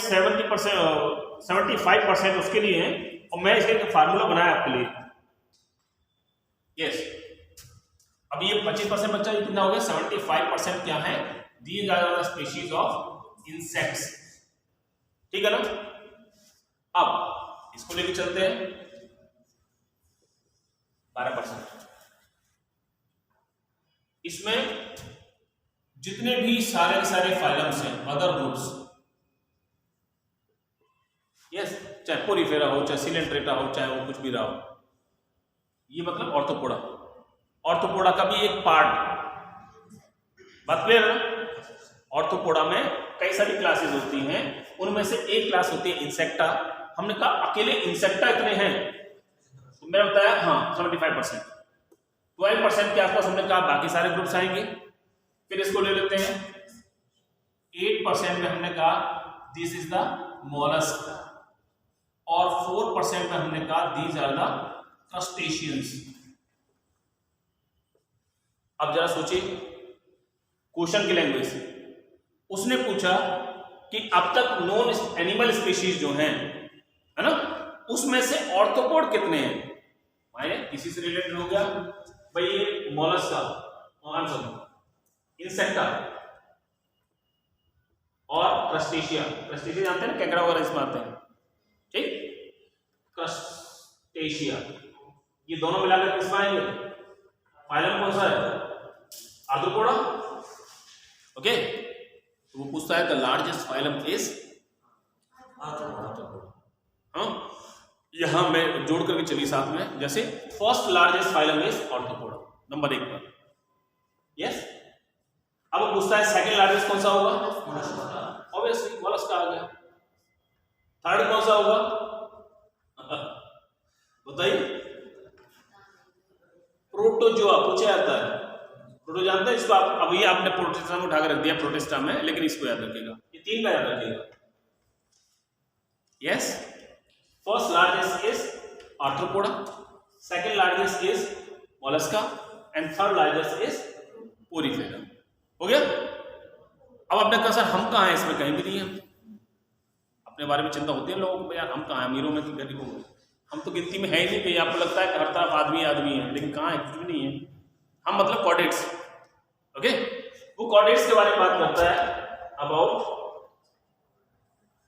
75% उसके लिए है, और मैं इसके एक फार्मूला बनाया आपके लिए, यस। अब ये 25% बच्चा ये कितना हो गया, 75% क्या है, these are the species of insects, ठीक है ना। अब इसको लेके चलते हैं 12%। इसमें जितने भी सारे के सारे फाइलम्स हैं, अदर ग्रुप्स, यस, चाहे पोरीफेरा हो, चाहे सिलेंट्रेटा हो, चाहे वो कुछ भी रहा हो, ये मतलब ऑर्थोपोडा। ऑर्थोपोडा का भी एक पार्ट, बात क्लियर है। ऑर्थोपोडा में कई सारी क्लासेस होती हैं, उनमें से एक क्लास होती है इंसेक्टा। हमने कहा अकेले इंसेक्टा इतने हैं, तो मैंने बताया हाँ 75%। 12% के आसपास हमने कहा बाकी सारे ग्रुप्स आएंगे। फिर इसको ले लेते हैं 8% में हमने कहा दिस इज द मोलस्क, और 4% में हमने कहा दीज आर द क्रस्टेशियंस। अब जरा सोचिए क्वेश्चन की लैंग्वेज, उसने पूछा कि अब तक नॉन एनिमल स्पीशीज जो हैं, है ना, उसमें से ऑर्थोपोड कितने हैं। माने किसी से रिलेटेड हो गया भाई, ये मोलस्क का आंसर, इंसेक्टा और क्रस्टेशिया। क्रस्टेशिया जानते हैं ना, केकड़ा वगैरह इसमें आते हैं, ठीक। क्रस्टेशिया ये दोनों मिलाकर किसमें आएंगे, फाइलम कौन सा है, आर्थ्रोपोडा, ओके। तो वो पूछता है the largest phylum is arthropoda. हाँ, यहां मैं जोड़ करके चलिए साथ में, जैसे first largest phylum is arthropoda, number 1 पर, यस। अब पूछता है सेकंड लार्जेस्ट कौन सा होगा, ऑब्वियसली मोलस्क आ गया। थर्ड कौन सा होगा बताइए, प्रोटोजोआ पूछा जाता है, प्रोटो जानते हैं इसको आप, अभी आपने प्रोटिस्टा में उठाकर रख दिया प्रोटिस्टा में, लेकिन इसको याद रखिएगा, ये 3 का याद रखिएगा, yes. First largest is arthropoda, second largest is Mollusca, and third largest is Porifera. हो गया। अब आपने कहा सर हम कहाँ हैं इसमें, कहीं भी नहीं है। अपने बारे में चिंता होती है लोगों को, यार हम कहाँ हैं, अमीरों में कि गरीबों में, हम तो गिनती में है ही नहीं कहीं। आपको लगता है कि हर तरफ आदमी आदमी है, लेकिन कहाँ है, कुछ भी नहीं है। हम मतलब कॉर्डेट्स, ओके। वो कॉर्डेट्स के बारे में बात करता है, अबाउट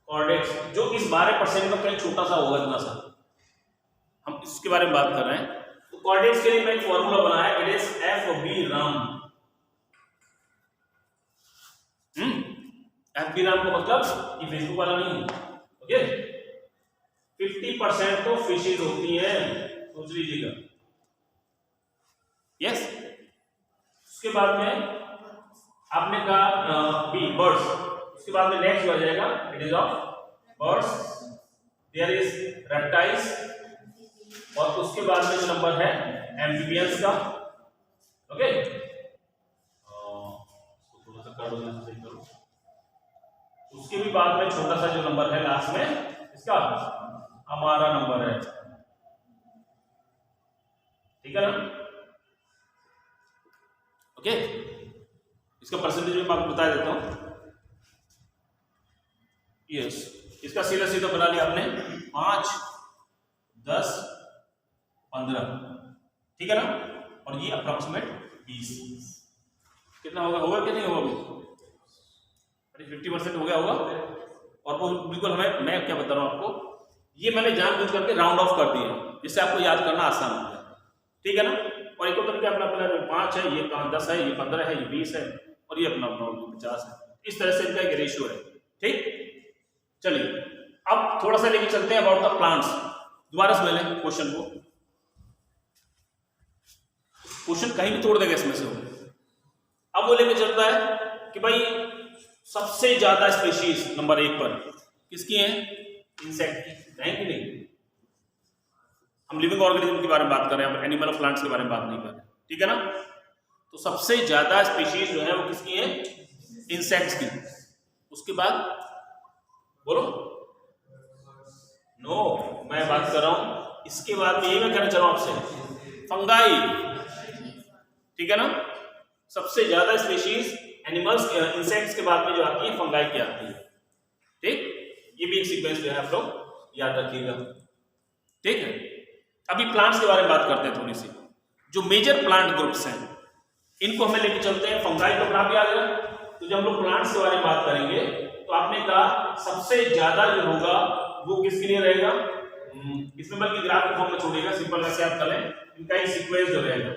कॉर्डेट्स, जो इस 12% में कहीं छोटा सा होगा, इतना सा, हम इसके बारे में बात कर रहे हैं। तो कॉर्डेट्स के लिए मैं एक फॉर्मूला बनाया, it is FB Ram. FB Ram का मतलब ये फेसबुक वाला नहीं है, ओके। 50% तो फिशेज होती हैं, सोच लीजिएगा, यस। उसके बाद में आपने कहा बी बर्ड्स, उसके बाद में नेक्स्ट हो जाएगा it is of birds, there is reptiles, और उसके बाद में जो नंबर है एम्फीबियंस का, ओके। थोड़ा सा कर दो, सही करो। उसके भी बाद में छोटा सा जो नंबर है लास्ट में, इसका हमारा नंबर है, ठीक है ना, ओके। इसका परसेंटेज मैं आपको बता देता हूं, यस। इसका सीधा सीधा बना लिया आपने 5, 10, 15, ठीक है ना, और ये अप्रोक्सीमेट 20। कितना होगा, होगा कि नहीं होगा, 50% हो गया होगा। और वो बिल्कुल हमें, मैं क्या बता रहा हूँ आपको, ये मैंने जानबूझ करके राउंड ऑफ कर दिया जिससे आपको याद करना आसान हो जाए, ठीक है ना। और एक तरीके अपना अपना 5 है, ये 10 है, ये 15 है, ये 20 है, और ये अपना अपना 50 है। इस तरह से इनका एक रेशियो है, ठीक। चलिए अब थोड़ा सा लेके चलते हैं अबाउट द प्लांट्स। दोबारा से लें क्वेश्चन को, क्वेश्चन कहीं भी तोड़ देगा इसमें से वो। अब वो लेके चलता है कि भाई सबसे ज्यादा स्पीशीज नंबर 1 पर किसकी है? इंसेक्ट की है कि नहीं? हम लिविंग ऑर्गेनिज्म के बारे में बात कर रहे हैं, एनिमल और प्लांट्स के बारे में बात नहीं कर रहे, ठीक है ना। तो सबसे ज्यादा स्पीशीज जो है वो किसकी है? इंसेक्ट्स की। उसके बाद बोलो, नो मैं बात कर रहा हूं इसके बाद यही मैं कहना चाह रहा हूं आपसे, फंगाई, ठीक है ना। सबसे ज्यादा स्पीशीज एनिमल्स इंसेक्ट्स के बाद में जो आती है फंगाई की आती है, ठीक। ये भी एक सीक्वेंस जो है आप लोग याद रखिएगा, ठीक है। अभी प्लांट्स के बारे में बात करते हैं थोड़ी सी। जो मेजर प्लांट ग्रुप्स हैं इनको हमें लेके चलते हैं। फंगाई तो अपना भी आ गया। तो जब हम लोग प्लांट्स के बारे में बात करेंगे तो आपने कहा सबसे ज्यादा जो होगा वो किसके लिए रहेगा? इसमें बल्कि ग्राफ के फॉर्म में छोड़िएगा, सिंपल वैसे आप करें, इनका एक सीक्वेंस जो रहेगा,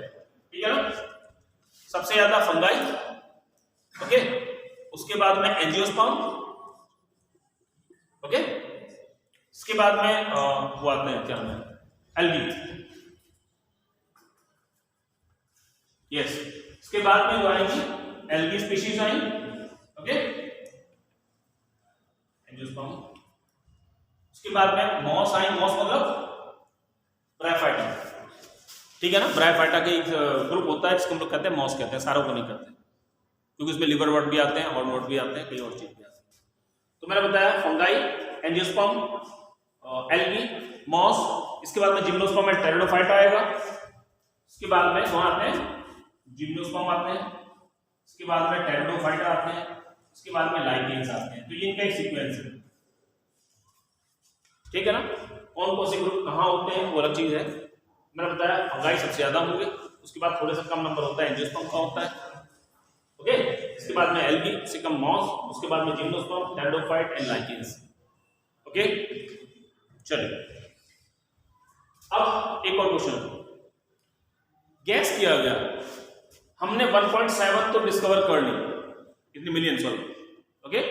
ठीक है ना। सबसे ज्यादा फंगाई, ओके। उसके बाद में एंजियोस्पर्म, ओके। इसके बाद में वो आते हैं क्या नाम, एल्गी, यस। इसके बाद में जो आएंगी एल्गी स्पीशीज आएंगी, ओके, एंजियोस्पर्म। उसके बाद में मॉस आएंगे, मॉस मतलब ब्रायोफाइटा, ठीक है ना। ब्रायोफाइटा का एक ग्रुप होता है जिसको हम लोग कहते हैं मॉस कहते हैं, सारों को नहीं कहते क्योंकि उसमें लिवर वर्ड भी आते हैं, हॉर्न वर्ड भी आते हैं, कई और चीज भी आते हैं। तो मैंने बताया फंगाई, एंजियोस्पर्म, एल्गी, मॉस। इसके बाद में जिम्नोस्पर्म एंड टेरिडोफाइटा आएगा। इसके बाद में कौन आते हैं? जिम्नोस्पर्म आते हैं। इसके बाद में टेरिडोफाइटा आते हैं। इसके बाद में लाइकेन्स आते हैं। तो ये इनका एक सीक्वेंस है, ठीक है ना। कौन कौन से ग्रुप कहाँ होते हैं वो अलग चीज है। मैंने बताया फंगाई सबसे ज्यादा होंगे, उसके बाद थोड़े से कम नंबर होता है एंजियोस्पर्म का होता है, ओके। इसके बाद में एल्गी, इससे कम मॉस, उसके बाद में gymnosperm, pteridophyte and lichens, okay. चलिए अब एक और क्वेश्चन गैस किया गया, हमने 1.7 तो डिस्कवर कर ली, कितनी मिलियन, सॉरी, ओके।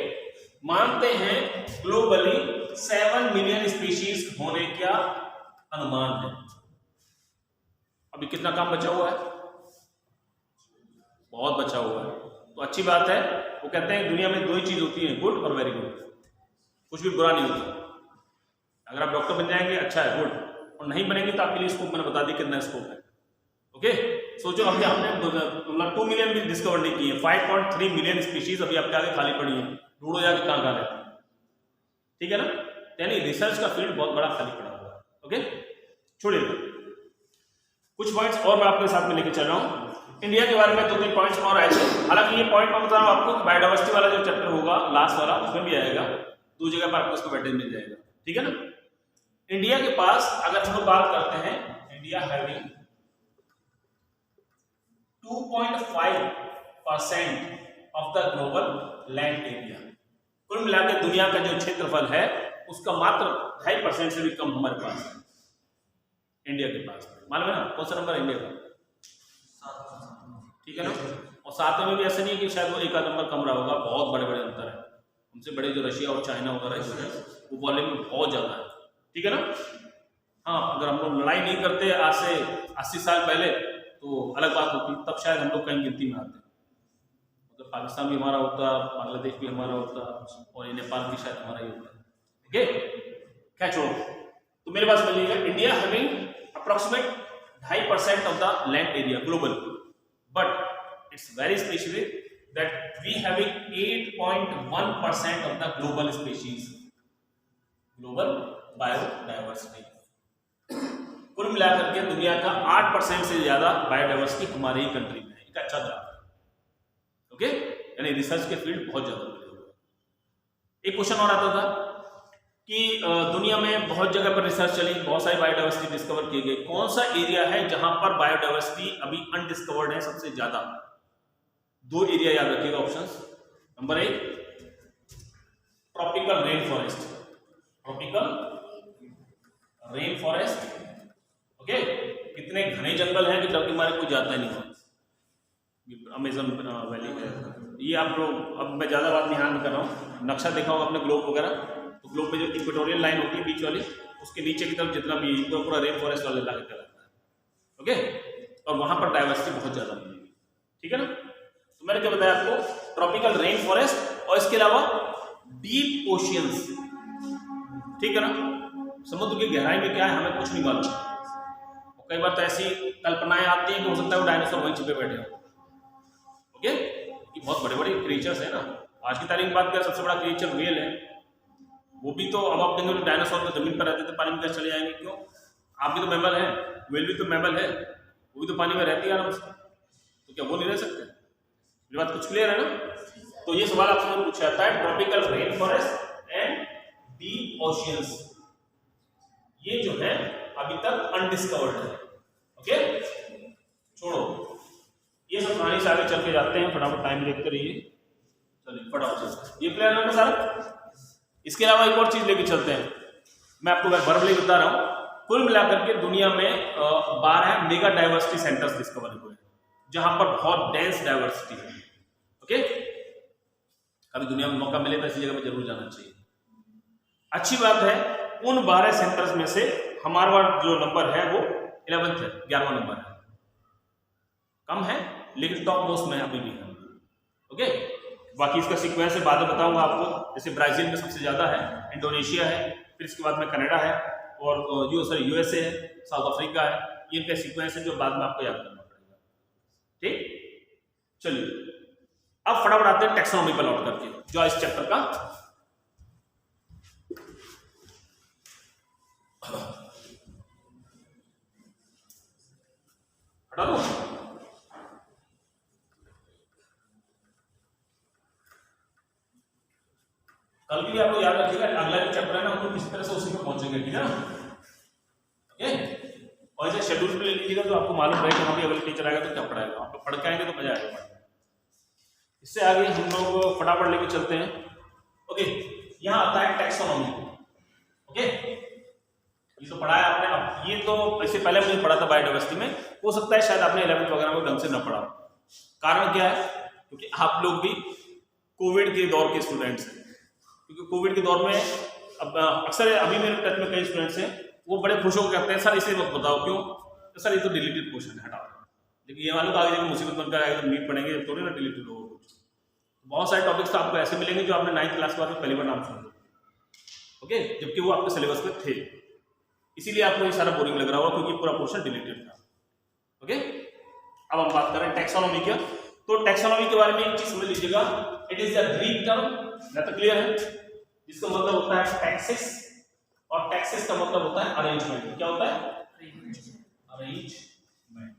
मानते हैं ग्लोबली 7 मिलियन स्पीशीज होने का अनुमान है। अभी कितना काम बचा हुआ है? बहुत बचा हुआ है। तो अच्छी बात है। वो कहते हैं दुनिया में 2 ही चीज होती है, गुड और वेरी गुड, कुछ भी बुरा नहीं होता। अगर आप डॉक्टर बन जाएंगे अच्छा है, गुड, और नहीं बनेंगे तो आपके लिए स्कोप मैंने बता दी कितना स्कोप है, ओके। सोचो अभी हमने 2 मिलियन भी डिस्कवर नहीं किए, 5.3 मिलियन स्पीशीज अभी आपके आगे खाली पड़ी है, ढूंढो जाके कहाँ कहाँ रहती है, ठीक है ना। यानी रिसर्च का फील्ड बहुत बड़ा खाली पड़ा हुआ है, ओके। छोड़िए कुछ पॉइंट्स और मैं आपके साथ में लेके चल रहा हूँ। इंडिया के बारे में 2-3 पॉइंट्स और आए थे। हालांकि ये पॉइंट मैं बता रहा हूँ आपको, बायोडाइवर्सिटी वाला जो चैप्टर होगा लास्ट वाला उसमें भी आएगा, 2 जगह पर आपको इसका वेटेज मिल जाएगा, ठीक है ना। इंडिया के पास अगर हम लोग बात करते हैं, India having 2.5% of the global land area. कुल मिलाकर दुनिया का जो क्षेत्रफल है उसका मात्र 2.5% से भी कम हमारे पास है इंडिया के पास। मालूम है ना कौन सा नंबर है इंडिया का? 7, ठीक है ना। और 7 में भी ऐसा नहीं है कि शायद वो एक आध नंबर कम रहा होगा, बहुत बड़े बड़े अंतर है। हमसे बड़े जो रशिया और चाइना वगैरह जो है वो वॉल्यूम में बहुत ज्यादा है, ठीक है ना। हाँ, अगर हम लोग लड़ाई नहीं करते आज से 80 साल पहले तो अलग बात होती, तब शायद हम लोग कहीं गिनती में आते। मतलब पाकिस्तान भी हमारा होता, बांग्लादेश भी हमारा होता, और ये नेपाल भी शायद हमारा ही होता, ठीक है। क्या छोड़ो, तो मेरे पास बोलिएगा India having approximate 2.5% of the land area global, but it's very specific that we having 8.1% of the global species, global biodiversity। कुल मिलाकर के दुनिया का 8% से ज्यादा बायोडाइवर्सिटी हमारी ही कंट्री में है। एक अच्छा ग्राफ है, ओके। यानी रिसर्च के फील्ड बहुत ज्यादा बड़े हुए। एक क्वेश्चन और आता था कि दुनिया में बहुत जगह पर रिसर्च चली, बहुत सारी बायोडाइवर्सिटी डिस्कवर की गई, कौन सा एरिया है जहां पर बायोडाइवर्सिटी अभी अनडिस्कवर्ड है सबसे ज्यादा? 2 एरिया याद रखिएगा options. Number 1 tropical rain forest, tropical rain forest, okay. कितने घने जंगल हैं कि डर के मारे कोई जाता ही नहीं, अमेजन वैली है ये। आप लोग, अब मैं ज़्यादा बात ध्यान कर रहा हूँ, नक्शा देखा होगा आपने ग्लोब वगैरह, तो ग्लोब में जो इक्वेटोरियल लाइन होती है बीच वाली, उसके नीचे की तरफ जितना भी पूरा पूरा रेन फॉरेस्ट वाला इलाका कहलाता है, ओके। और वहाँ पर डाइवर्सिटी बहुत ज़्यादा मिलेगी, ठीक है ना। तो मैंने क्या बताया आपको, ट्रॉपिकल रेन फॉरेस्ट और इसके अलावा डीप ओशियंस, ठीक है ना। समुद्र की गहराई में क्या है हमें कुछ नहीं मालूम, कई बार तो ऐसी कल्पनाएं आती हैं कि हो सकता है वो डायनासोर वहीं छिपे बैठे हो, ओके। कि बहुत बड़े बड़े क्रिएचर्स है ना। आज की तारीख में बात करें, सबसे बड़ा क्रिएचर व्हेल है, वो भी तो अब आप कहेंगे डायनासोर तो जमीन पर रहते थे, पानी में कैसे चले जाएंगे, क्यों? आप भी तो मैमल है, व्हेल भी तो मैमल है, वो भी तो पानी में रहती है आराम से, तो क्या वो नहीं रह सकते? ये बात कुछ क्लियर है ना। तो ये सवाल आपसे पूछा जाता है, tropical rain forest and deep oceans, ये जो है अभी तक अनडिस्कवर्ड है, ओके। छोड़ो ये सब कहानी से आगे चल के जाते हैं, फटाफट टाइम देखते रहिए, चलिए फटाफट ये प्लान है सारा। इसके अलावा एक और चीज लेके चलते हैं, मैं आपको वर्बली बता रहा हूँ। कुल मिलाकर के दुनिया में 12 मेगा डाइवर्सिटी सेंटर्स डिस्कवर हुए हैं, जहां पर बहुत डेंस डाइवर्सिटी है, ओके। कभी दुनिया में मौका मिले तो ऐसी जगह में जरूर जाना चाहिए। अच्छी बात है, उन 12 सेंटर्स में से हमारा जो नंबर है वो 11th है, 11वां नंबर है, कम है लेकिन टॉप मोस्ट में अभी भी है, ओके। बाकी इसका सीक्वेंस है बाद में बताऊंगा आपको, जैसे ब्राजील में सबसे ज्यादा है, इंडोनेशिया है, फिर इसके बाद में कनाडा है, और यूएसए है, साउथ अफ्रीका है। ये इनका सीक्वेंस है जो बाद में आपको याद करना पड़ेगा, ठीक। चलिए अब फटाफट आते हैं टैक्सोनॉमी पर लौट करके, जो इस चैप्टर का हटा दो। कल भी आप लोग याद रखिएगा, अगला जो चैप्टर है ना हम लोग किसी तरह से उसी पे पहुंचेंगे, ठीक है ना, ओके। और ऐसे शेड्यूल पे ले लीजिएगा तो आपको मालूम रहे कि हाँ भी अगला टीचर आएगा तो क्या पढ़ाएगा, आप लोग पढ़ के आएंगे तो मजा आएगा। इससे आगे हम लोग फटाफट लेके चलते हैं, ओके। यहाँ आता है टैक्सोनॉमी, ओके। ये तो पढ़ा है आपने, अब ये तो इससे पहले मुझे पढ़ा था बायोडाइवर्सिटी में, हो सकता है शायद आपने 11th वगैरह में ढंग से न पढ़ा। कारण क्या है, क्योंकि आप लोग भी कोविड के दौर के स्टूडेंट्स हैं, क्योंकि कोविड के दौर में अब अक्सर अभी मेरे टच में कई स्टूडेंट्स हैं, वो बड़े खुश होकर कहते हैं सर इसे मत बताओ, क्यों? तो सर ये तो डिलीटेड पोर्शन है, हटाओ। लेकिन ये मालूम आगे जाकर मुसीबत बनकर आएगा, जब नीट पढ़ेंगे थोड़ी ना डिलीटेड होगा कुछ। बहुत सारे टॉपिक्स तो आपको ऐसे मिलेंगे जो आपने 9th क्लास के बाद में पहली बार नाम सुना, ओके, जबकि वो आपके सिलेबस में थे, इसीलिए आपको ये सारा बोरिंग लग रहा होगा क्योंकि पूरा पोर्शन डिलीटेड था, ओके। अब हम बात करें टैक्सोनॉमी की, तो टैक्सोनॉमी के बारे में एक चीज समझ लीजिएगा, it is the Greek term, ना तो क्लियर है, जिसका मतलब होता है टैक्सेस, और टैक्सेस का मतलब होता है अरेंजमेंट। क्या होता है? अरेंजमेंट।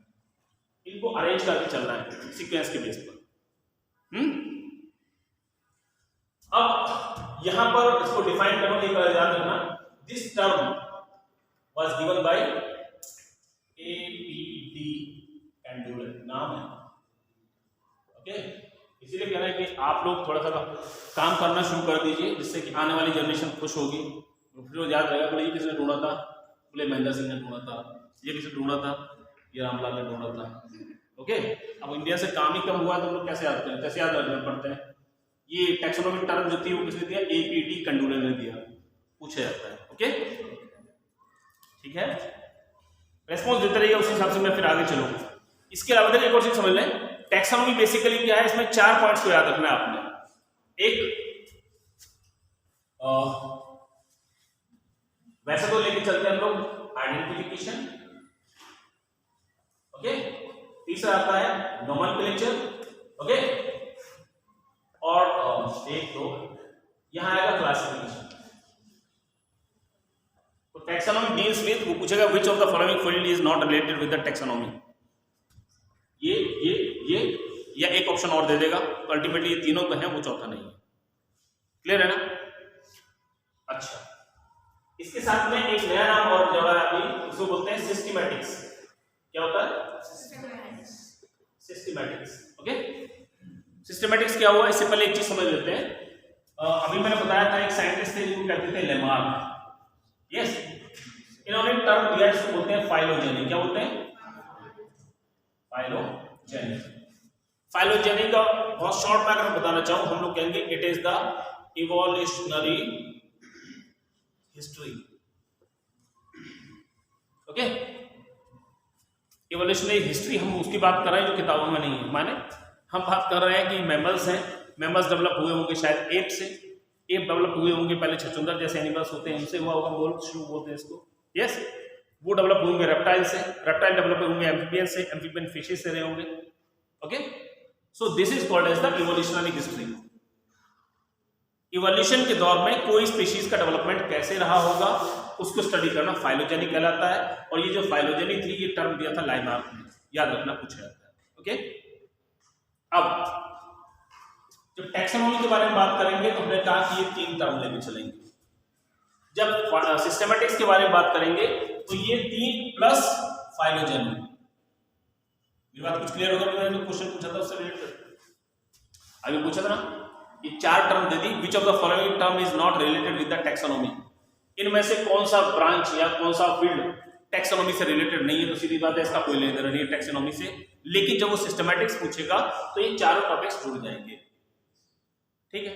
इनको अरेंज करके चलना है सीक्वेंस के बेस पर। अब यहां पर इसको डिफाइन करने के लिए याद रखना, this term was given by APD कैंडुलर नाम है, ओके। इसीलिए कह रहे हैं कि आप लोग थोड़ा सा काम करना शुरू कर दीजिए, जिससे कि आने वाली जनरेशन खुश होगी, फिर याद रहेगा बोले ये किसने ढूंढा था, बोले महेंद्र सिंह ने ढूंढा था, ये किसने ढूंढा था, ये रामलाल ने ढूंढा था, ओके। अब इंडिया से काम ही कम हुआ है तो हम लोग कैसे याद करें, कैसे याद रखना पड़ते हैं? ये टैक्सोनॉमिक टर्म जो थी वो किसने दिया? APD कैंडुलर ने दिया, पूछा जाता है, ओके, ठीक है। रेस्पॉन्स देते रहिए, उसी हिसाब से मैं फिर आगे चलूंगा। इसके अलावा एक और चीज समझ लें, टैक्सोनॉमी बेसिकली क्या है, इसमें 4 पॉइंट्स को याद रखना है आपने। एक वैसे तो लेके चलते हैं हम लोग आइडेंटिफिकेशन, ओके। तीसरा आता है नोमेनक्लेचर, ओके, और एक तो यहां आएगा क्लासिफिकेशन। तो टैक्सोनॉमी डील्स विद, वो पूछेगा which of the following field is not related with the taxonomy, ये या एक ऑप्शन और दे देगा, तो अल्टीमेटली ये तीनों तो हैं, वो चौथा नहीं है। क्लियर है ना? अच्छा, इसके साथ में एक नया नाम और जोड़ा है अभी, उसको बोलते हैं सिस्टमैटिक्स। क्या होता है? Systematics, okay. सिस्टमैटिक्स क्या हुआ, इससे पहले एक चीज समझ लेते हैं। अभी मैंने बताया था एक साइंटिस्ट थे जिनको कहते थे लेमार्क। यस, इन्होंने टर्म दिया इसको बोलते हैं फाइलोजेनी। क्या बोलते हैं? फाइलोजेनी। फाइलोजेनी का बहुत शॉर्ट में अगर मैं बताना चाहूं, हम लोग कहेंगे it is the evolutionary history. Okay, evolutionary history हम उसकी बात कर रहे हैं जो किताबों में नहीं है। माने हम बात कर रहे हैं कि मैमल्स हैं, मैमल्स डेवलप हुए होंगे शायद एप से, एप डेवलप हुए होंगे पहले छछूंदर जैसे एनिमल्स होते हैं उनसे हुआ होगा, मोल्ड शुरू बोलते हैं इसको। यस, वो डेवलप होंगे रेप्टाइल से, रेप्टाइल डेवलप होंगे एम्फीबियन से, एम्फीबियन फिशेस से रहे होंगे। Okay, so this is called as the evolutionary history. Evolution के दौर में कोई स्पीशीज का डेवलपमेंट कैसे रहा होगा उसको स्टडी करना फाइलोजेनी कहलाता है। और ये जो फाइलोजेनी थी ये टर्म दिया था लाइमार्क ने, याद रखना पूछा जाता है। ओके, अब जब टैक्सोनॉमी के बारे में बात करेंगे तो हमने कहा कि ये 3 टर्म लेके चलेंगे। जब सिस्टमैटिक्स के बारे में बात करेंगे तो ये 3 प्लस फाइलोजेनी। मेरी बात कुछ क्लियर होगा? मैंने जो क्वेश्चन पूछा था उससे रिलेटेड अभी पूछा था ना, ये 4 term they the. Which of the following term is not related with the taxonomy? इनमें से कौन सा ब्रांच या कौन सा फील्ड टैक्सोनॉमी से रिलेटेड नहीं है? तो सीधी बात है इसका कोई लेना देना नहीं है टैक्सोनॉमी से। लेकिन जब वो सिस्टमैटिक्स पूछेगा तो ये चारों टॉपिक्स जुड़ जाएंगे। ठीक है,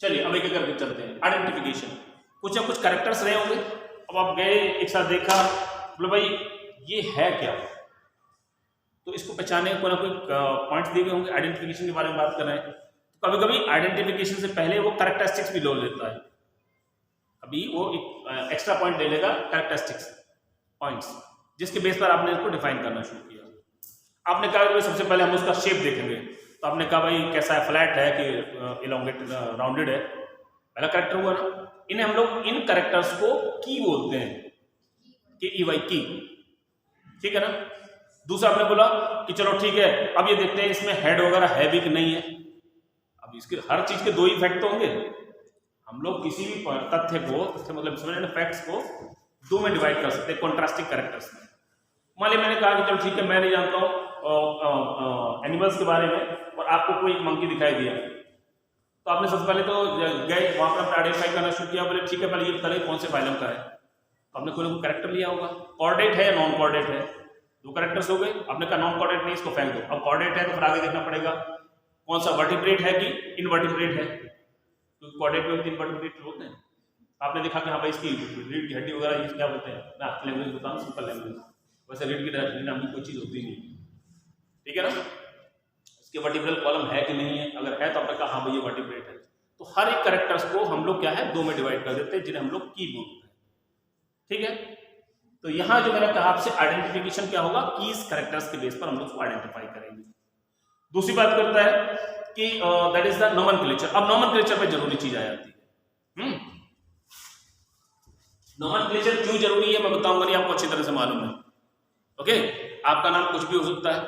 चलिए अब एक एक करके चलते हैं। आइडेंटिफिकेशन, कुछ ना कुछ कैरेक्टर्स रहे होंगे। अब आप गए एक साथ देखा, बोले भाई ये है क्या, तो इसको पहचाने कोई ना कोई पॉइंट्स दिए गए होंगे। आइडेंटिफिकेशन के बारे में बात कर रहे हैं तो कभी कभी आइडेंटिफिकेशन से पहले वो कैरेक्टरिस्टिक्स भी ले लेता है। अभी वो एक एक्स्ट्रा पॉइंट ले लेगा, कैरेक्टरिस्टिक्स पॉइंट्स, जिसके बेस पर आपने इसको डिफाइन करना शुरू किया। आपने कहा कि सबसे पहले हम उसका शेप देखेंगे, तो आपने कहा भाई कैसा है, फ्लैट है कि इलोंगेटेड राउंडेड है, पहला कैरेक्टर हुआ ना। इन्हें हम लोग इन कैरेक्टर्स को की बोलते हैं, कि EY की। ठीक है ना। दूसरा आपने बोला कि चलो ठीक है, अब ये देखते हैं इसमें हेड वगैरह है भी कि नहीं है। अब इसके हर चीज के 2 ही फैक्ट तो होंगे। हम लोग किसी भी तथ्य को, तथ्य मतलब समझ फैक्ट्स को 2 में डिवाइड कर सकते हैं, कॉन्ट्रास्टिंग कैरेक्टर्स में। मान लिया मैंने कहा कि चलो ठीक है, मैं नहीं जानता हूँ एनिमल्स के बारे में, और आपको कोई मंकी दिखाई दिया, तो आपने सबसे पहले तो गए वहां पर आइडेंटिफाई करना शुरू किया। बोले ठीक है, पहले ये बताइए कौन से फाइलम का है। तो आपने कोई ना कोई कैरेक्टर लिया होगा, कॉर्डेट है या नॉन कॉर्डेट है, 2 कैरेक्टर्स हो गए। आपने कहा नॉन कॉर्डेट नहीं, इसको फेंक दो। अब कॉर्डेट है तो फिर आगे देखना पड़ेगा कौन सा वर्टिब्रेट है कि इनवर्टिब्रेट है, क्योंकि कॉर्डेट में भी 3 वर्टिब्रेट होते हैं। आपने देखा कि हाँ भाई इसकी रीढ़ की हड्डी वगैरह ये क्या बोलते हैं, मैं आपकी लैंग्वेज बताऊँ, सिंपल लैंग्वेज, वैसे रीढ़ की हड्डी नाम की कोई चीज़ होती नहीं। ठीक है ना। इसके वर्टिब्रल कॉलम है कि नहीं है, अगर है तो आपने कहा हाँ भाई ये वर्टिब्रेट है। तो हर एक कैरेक्टर्स को हम लोग क्या है 2 में डिवाइड कर देते हैं, जिन्हें हम लोग की बोलते हैं। ठीक है, तो यहां जो मैंने कहा आपसे आइडेंटिफिकेशन क्या होगा, कीज कैरेक्टर्स के बेस पर हम लोग उसको आइडेंटिफाई करेंगे। दूसरी बात करता है कि दैट इज द नोमेनक्लेचर। अब नोमेनक्लेचर पे जरूरी चीज आ जाती है। नोमेनक्लेचर क्यों जरूरी है मैं बताऊंगा, नहीं आपको अच्छी तरह से मालूम है। ओके, आपका नाम कुछ भी हो सकता है,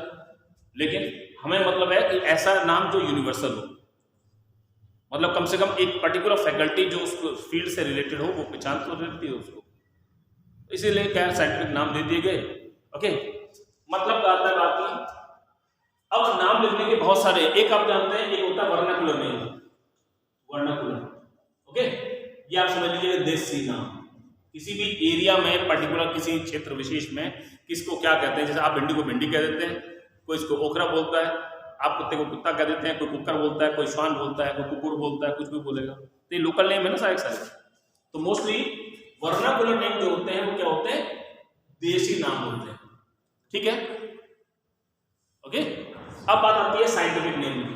लेकिन हमें मतलब है कि ऐसा नाम जो यूनिवर्सल हो, मतलब कम से कम एक पर्टिकुलर फैकल्टी जो उस फील्ड से रिलेटेड हो वो पहचान तो रहती है उसको, इसीलिए क्या साइंटिफिक नाम दे दिए गए। ओके, मतलब आता है बात की। अब नाम लिखने के बहुत सारे, एक आप जानते हैं, एक होता है वर्नाकुलर नेम, वर्नाकुलर। ओके, ये आप समझ लीजिए देसी नाम, किसी भी एरिया में पर्टिकुलर किसी क्षेत्र विशेष में किसको क्या कहते हैं। जैसे आप भिंडी को भिंडी कह देते हैं, कोई इसको ओखरा बोलता है, आप कुत्ते को कुत्ता कह देते हैं, कोई कुकर बोलता है, कोई श्वान बोलता है, कोई कुकुर बोलता है, कुछ भी बोलेगा। तो ये लोकल नेम है ना सारे। तो मोस्टली वर्नाकुलर नेम जो होते हैं वो क्या होते हैं, देशी नाम होते हैं। ठीक है, ओके। अब बात आती है साइंटिफिक नेम की।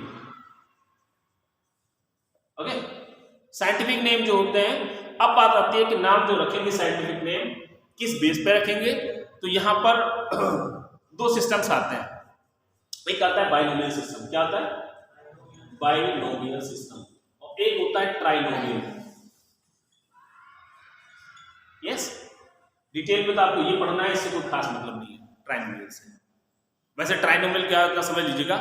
ओके, साइंटिफिक नेम जो होते हैं, अब बात आती है कि नाम जो रखेंगे साइंटिफिक नेम किस बेस पे रखेंगे। तो यहां पर 2 सिस्टम्स आते हैं। एक आता है बाइनोमियल सिस्टम। क्या आता है? Binomial system. और एक होता है ट्राइनोमियल। यस, डिटेल में तो आपको ये पढ़ना है, इससे कोई खास मतलब नहीं है ट्राइनोमियल से। वैसे ट्राइनोमियल क्या समझ लीजिएगा।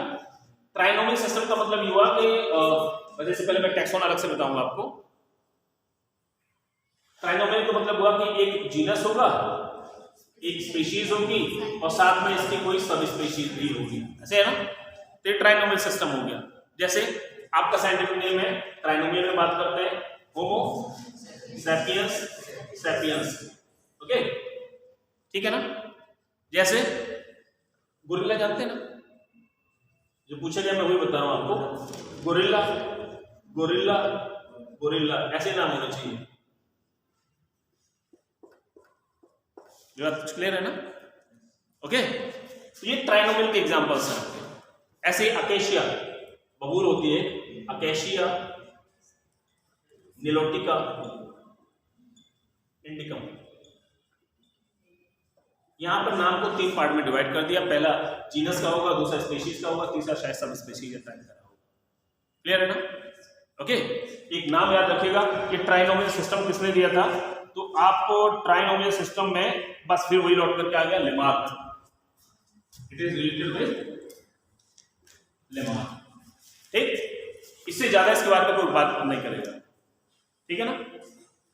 ट्राइनोमियल सिस्टम का मतलब ये हुआ कि वजह से पहले मैं टैक्सोन अलग से बताऊंगा आपको। ट्राइनोमियल का मतलब हुआ कि एक जीनस होगा, एक स्पीशीज होगी, और साथ में इसकी कोई सब स्पीशीज भी होगी, ऐसे है ना। तो ट्राइनोमियल सिस्टम हो गया। जैसे आपका साइंटिफिक नेम है, ट्राइनोमियल में बात करते हैं, होमो सैपियंस सैपियंस। ओके, ठीक है ना। जैसे गोरिल्ला जानते हैं ना, जो पूछा गया मैं वही बता रहा हूं आपको। गोरिल्ला गोरिल्ला गोरिल्ला ऐसे नाम होने चाहिए। ये बात कुछ क्लियर है ना? ओके, तो ये ट्राइनोमियल के एग्जांपल्स हैं। ऐसे अकेशिया बबूल होती है, अकेशिया निलोटिका इंडिकम। यहां पर नाम को 3 पार्ट में डिवाइड कर दिया, पहला जीनस का होगा, दूसरा स्पीशीज का होगा, तीसरा शायद सब स्पीशीज का होगा। क्लियर है ना? ओके, एक नाम याद रखिएगा कि ट्राइनोमियल सिस्टम किसने दिया था, तो आपको ट्राइनोमियल सिस्टम में बस फिर वही लौट करके आ गया Lamarck. It is related with Lamarck. ठीक, इससे ज्यादा इसके बारे में कोई बात नहीं करेगा, ठीक है ना।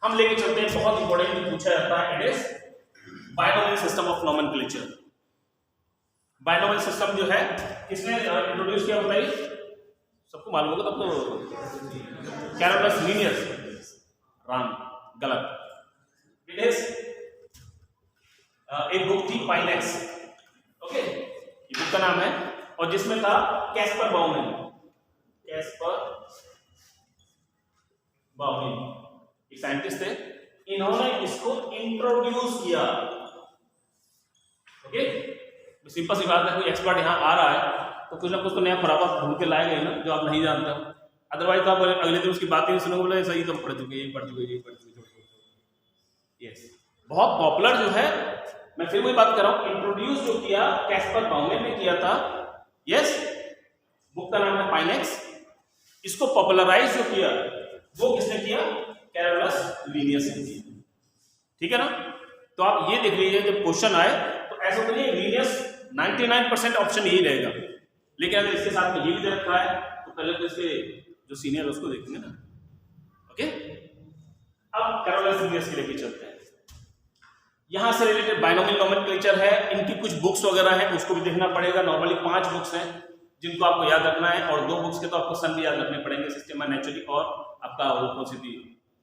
हम लेके चलते हैं, बहुत इंपॉर्टेंट पूछा जाता है, it is binomial system of nomenclature. Binomial system जो है किसने इंट्रोड्यूस किया बताइए, सबको मालूम होगा तब तो। कैरोलस लीनियस, रॉन्ग, गलत। इट इज एक बुक थी पाइनेक्स, ओके, ये बुक का नाम है, और जिसमें था कैस्पर बाउमेन। कैस्पर बाउमेन एक साइंटिस्ट थे, इन्होंने इसको इंट्रोड्यूस किया। ओके, सिंपल सी बात है, कोई एक्सपर्ट यहाँ आ रहा है तो कुछ ना कुछ तो नया खुराफात ढूंढ के लाएगा ना, जो आप नहीं जानते हो। अदरवाइज तो आप अगले दिन उसकी बातें सुनोगे, बोले सही तो पढ़ चुके, ये पढ़ चुके, ये पढ़ चुके। यस, बहुत पॉपुलर जो है, मैं फिर वही बात कर रहा हूँ, इंट्रोड्यूस जो किया कैस्पर बाउमेन ने किया था। यस, बुक का नाम है पाइनेक्स। इसको पॉपुलराइज जो किया वो किसने किया, कैरोलस लीनियस ने किया। ठीक है ना। तो आप ये देख लीजिए, जब क्वेश्चन आए तो ऐसा तो नहीं, लीनियस 99% ऑप्शन यही रहेगा, लेकिन अगर इसके साथ में ये भी दे रखा है तो पहले तो इसके जो सीनियर उसको देखेंगे ना। ओके, अब कैरोलस लीनियस के लेके चलते हैं। यहां से रिलेटेड बाइनोमियल नोमेनक्लेचर है, इनकी कुछ बुक्स वगैरह है, उसको भी देखना पड़ेगा। नॉर्मली 5 बुक्स हैं जिनको आपको याद रखना है, और 2 बुक्स के तो आपको सन भी याद रखने पड़ेंगे, सिस्टेमा नेचुरली, और आपका वो कौन सी थी,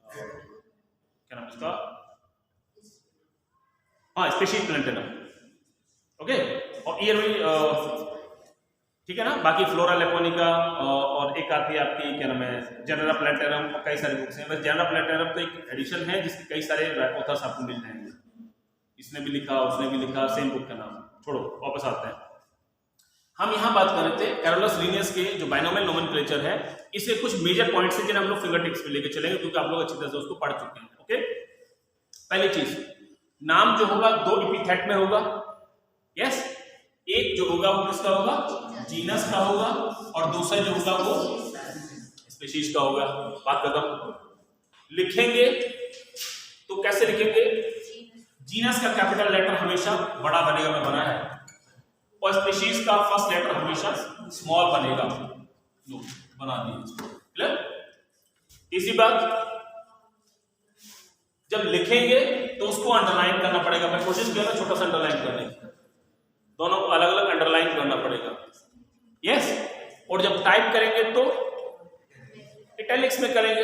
क्या नाम इसका, हाँ, स्पीशीज प्लैंटेनम। ओके, और ईयर भी ठीक है ना। बाकी फ्लोरा लेपोनिका, और एक आती है आपकी क्या नाम है, जेनरा प्लैंटेनम, और कई सारी बुक्स हैं। बस जेनरा प्लैंटेनम तो एक एडिशन है जिसके कई सारे ऑथर्स आपको मिल जाएंगे, इसने भी लिखा, उसने भी लिखा, सेम बुक का नाम। छोड़ो, वापस आते हैं। हम यहाँ बात कर रहे थे कैरोलस लीनियस के जो बाइनोमियल नोमेनक्लेचर है, इसके कुछ मेजर पॉइंट्स हैं जिन्हें हम लोग फिंगर टिप्स पे लेके चलेंगे, क्योंकि आप लोग अच्छी तरह से उसको पढ़ चुके हैं। ओके, पहली चीज, नाम जो होगा 2 एपिथेट में होगा। यस, एक जो होगा वो किसका होगा, जीनस का होगा, और दूसरा जो होगा वो स्पीशीज का होगा। बात खत्म। लिखेंगे तो कैसे लिखेंगे, जीनस का कैपिटल लेटर हमेशा बड़ा बनेगा, में बना है, और स्पीशीज का फर्स्ट लेटर हमेशा स्मॉल बनेगा, बना दिए। क्लियर। तीसरी बात, जब लिखेंगे तो उसको अंडरलाइन करना पड़ेगा। मैं कोशिश किया ना छोटा सा अंडरलाइन करने की, दोनों को अलग अलग अंडरलाइन करना पड़ेगा। यस, और जब टाइप करेंगे तो इटैलिक्स में करेंगे।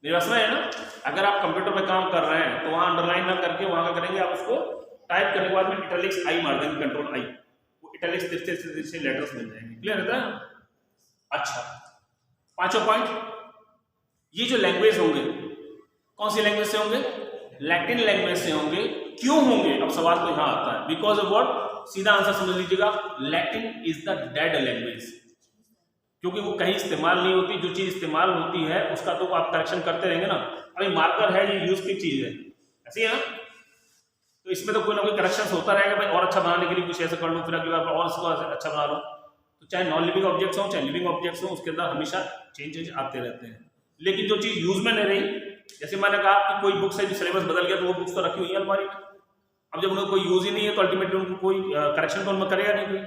निर्वाचन है ना, अगर आप कंप्यूटर पे काम कर रहे हैं तो वहां अंडरलाइन ना करके वहां क्या करेंगे, आप उसको टाइप करने के बाद में इटैलिक्स आई मार देंगे, कंट्रोल आई, वो इटैलिक्स तिरछे लेटर्स मिल जाएंगे। क्लियर है ना। अच्छा, 5वां पॉइंट, ये जो लैंग्वेज होंगे कौन सी लैंग्वेज से होंगे, लैटिन लैंग्वेज से होंगे। क्यों होंगे, अब सवाल तो यहां आता है, बिकॉज ऑफ व्हाट, सीधा आंसर समझ लीजिएगा, Latin is the dead language, क्योंकि वो कहीं इस्तेमाल नहीं होती। जो चीज इस्तेमाल होती है उसका तो आप करेक्शन करते रहेंगे ना। अभी मार्कर है, ये यूज की चीज है, ऐसी है ना, तो इसमें तो कोई ना कोई करेक्शन होता रहेगा। भाई और अच्छा बनाने के लिए कुछ ऐसा कर लो, फिर अगली बार और इसको अच्छा बना लो। तो चाहे नॉन लिविंग ऑब्जेक्ट्स हो चाहे लिविंग ऑब्जेक्ट्स हो, उसके अंदर हमेशा चेंज आते रहते हैं। लेकिन जो चीज यूज में नहीं रही, जैसे मैंने कहा कि कोई बुक्स है जो सिलेबस बदल गया, तो वो बुक्स तो रखी हुई है अलमारी में। अब जब उन्हें कोई यूज ही नहीं है तो अल्टीमेटली उनको कोई करेक्शन तो उनमें करेगा नहीं कोई।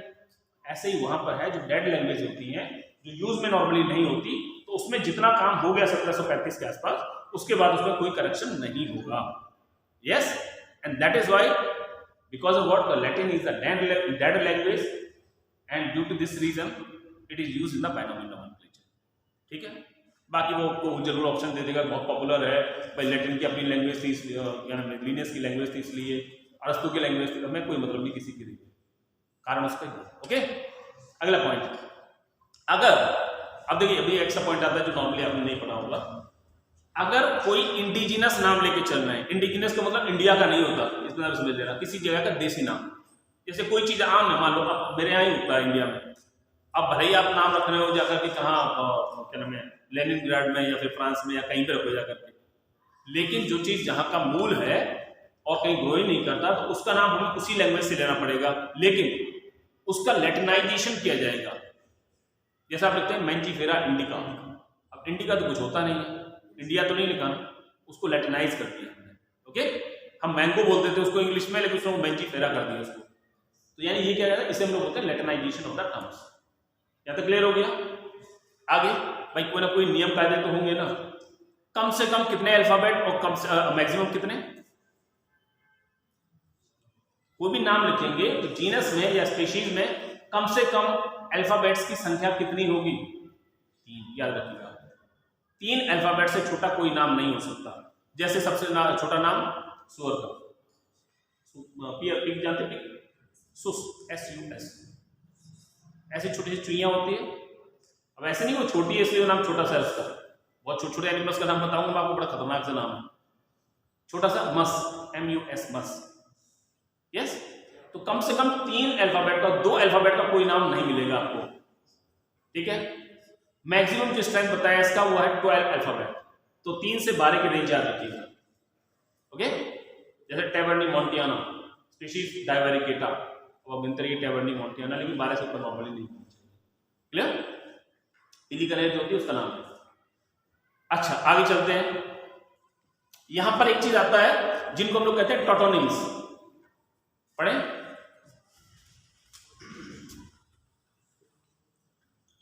ऐसे ही वहां पर है, जो डेड लैंग्वेज होती है, जो यूज में नॉर्मली नहीं होती, तो उसमें जितना काम हो गया 1735 के आसपास, उसके बाद उसमें कोई करेक्शन नहीं होगा। Yes, and that is why, because of what, the Latin is the dead language, and due to this reason it is use in the binomial nomenclature. ठीक है, बाकी वो आपको जरूर ऑप्शन दे देगा, बहुत पॉपुलर है भाई, लैटिन की अपनी लैंग्वेज थी, लिनियस की लैंग्वेज थी इसलिए, अरस्तु की लैंग्वेज थी, हमें कोई मतलब नहीं किसी की नहीं, कारण उसका ही। ओके, अगला पॉइंट, अगर अब देखिए अभी एक्स्ट्रा पॉइंट आता है जो नॉर्मली आपने नहीं पढ़ा होगा, अगर कोई इंडिजिनस नाम लेके चल रहे हैं, इंडिजिनस का मतलब इंडिया का नहीं होता, इस तरह समझ लेना, किसी जगह का देसी नाम, जैसे कोई चीज आम है, मान लो अब मेरे यहाँ ही होता है इंडिया में, अब भले ही आप नाम रख रहे हो जाकर के कहाँ क्या नाम है, लेनिनग्राड में या फिर फ्रांस में या कहीं पे रखो जाकर के, लेकिन जो चीज जहाँ का मूल है और कहीं ग्रो ही नहीं करता तो उसका नाम हमें उसी लैंग्वेज से लेना पड़ेगा, लेकिन उसका लैटिनाइजेशन किया जाएगा। जैसा आप लिखते हैं मैंजीफेरा इंडिका, अब इंडिका तो कुछ होता नहीं है, इंडिया तो नहीं लिखा ना, उसको लैटिनाइज कर दिया हमने। ओके, हम मैंगो बोलते थे उसको इंग्लिश में, लेकिन उसको मैंजीफेरा कर दिया उसको, तो यानी ये क्या है, इसे हम लोग बोलते हैं लैटिनाइजेशन ऑफ द टर्म्स। या तो क्लियर हो गया? आगे भाई कोई ना कोई नियम कायदे तो होंगे ना, कम से कम कितने अल्फाबेट और कम से मैक्सिमम कितने, कोई भी नाम लिखेंगे तो जीनस में या स्पीशीज में कम से कम अल्फाबेट्स की संख्या कितनी होगी? 3, याद रखिएगा, 3 अल्फाबेट से छोटा कोई नाम नहीं हो सकता। जैसे सबसे छोटा नाम सुअर का, पिग जानते पिग, सुस, SUS, ऐसी छोटी सी चुईयां होती है। अब ऐसे नहीं वो छोटी है इसलिए नाम छोटा सा है उसका, बहुत छोटे छोटे एनिमल्स का नाम बताऊंगा मैं आपको, बड़ा खतरनाक सा नाम है, छोटा सा मस, MUS, मस। यस, तो कम से कम 3 अल्फाबेट का, 2 अल्फाबेट का कोई नाम नहीं मिलेगा आपको। ठीक है, मैक्सिमम जो स्ट्रेंथ बताया इसका वो है 12 अल्फाबेट, तो 3 से 12 की रेंज याद रखिएगा। ओके, जैसे टैबर्नी मॉन्टियाना, स्पीशीज डाइवेरिकेटा, और गिनतरी टैबर्नी मॉन्टियाना, लेकिन 12 से ऊपर नॉर्मली नहीं पहुंचेगी। क्लियर? पीली का रेंज होती है उसका नाम है। अच्छा, आगे चलते हैं, यहां पर एक चीज आता है जिनको हम लोग कहते हैं टोटोनिम्स, पढ़े?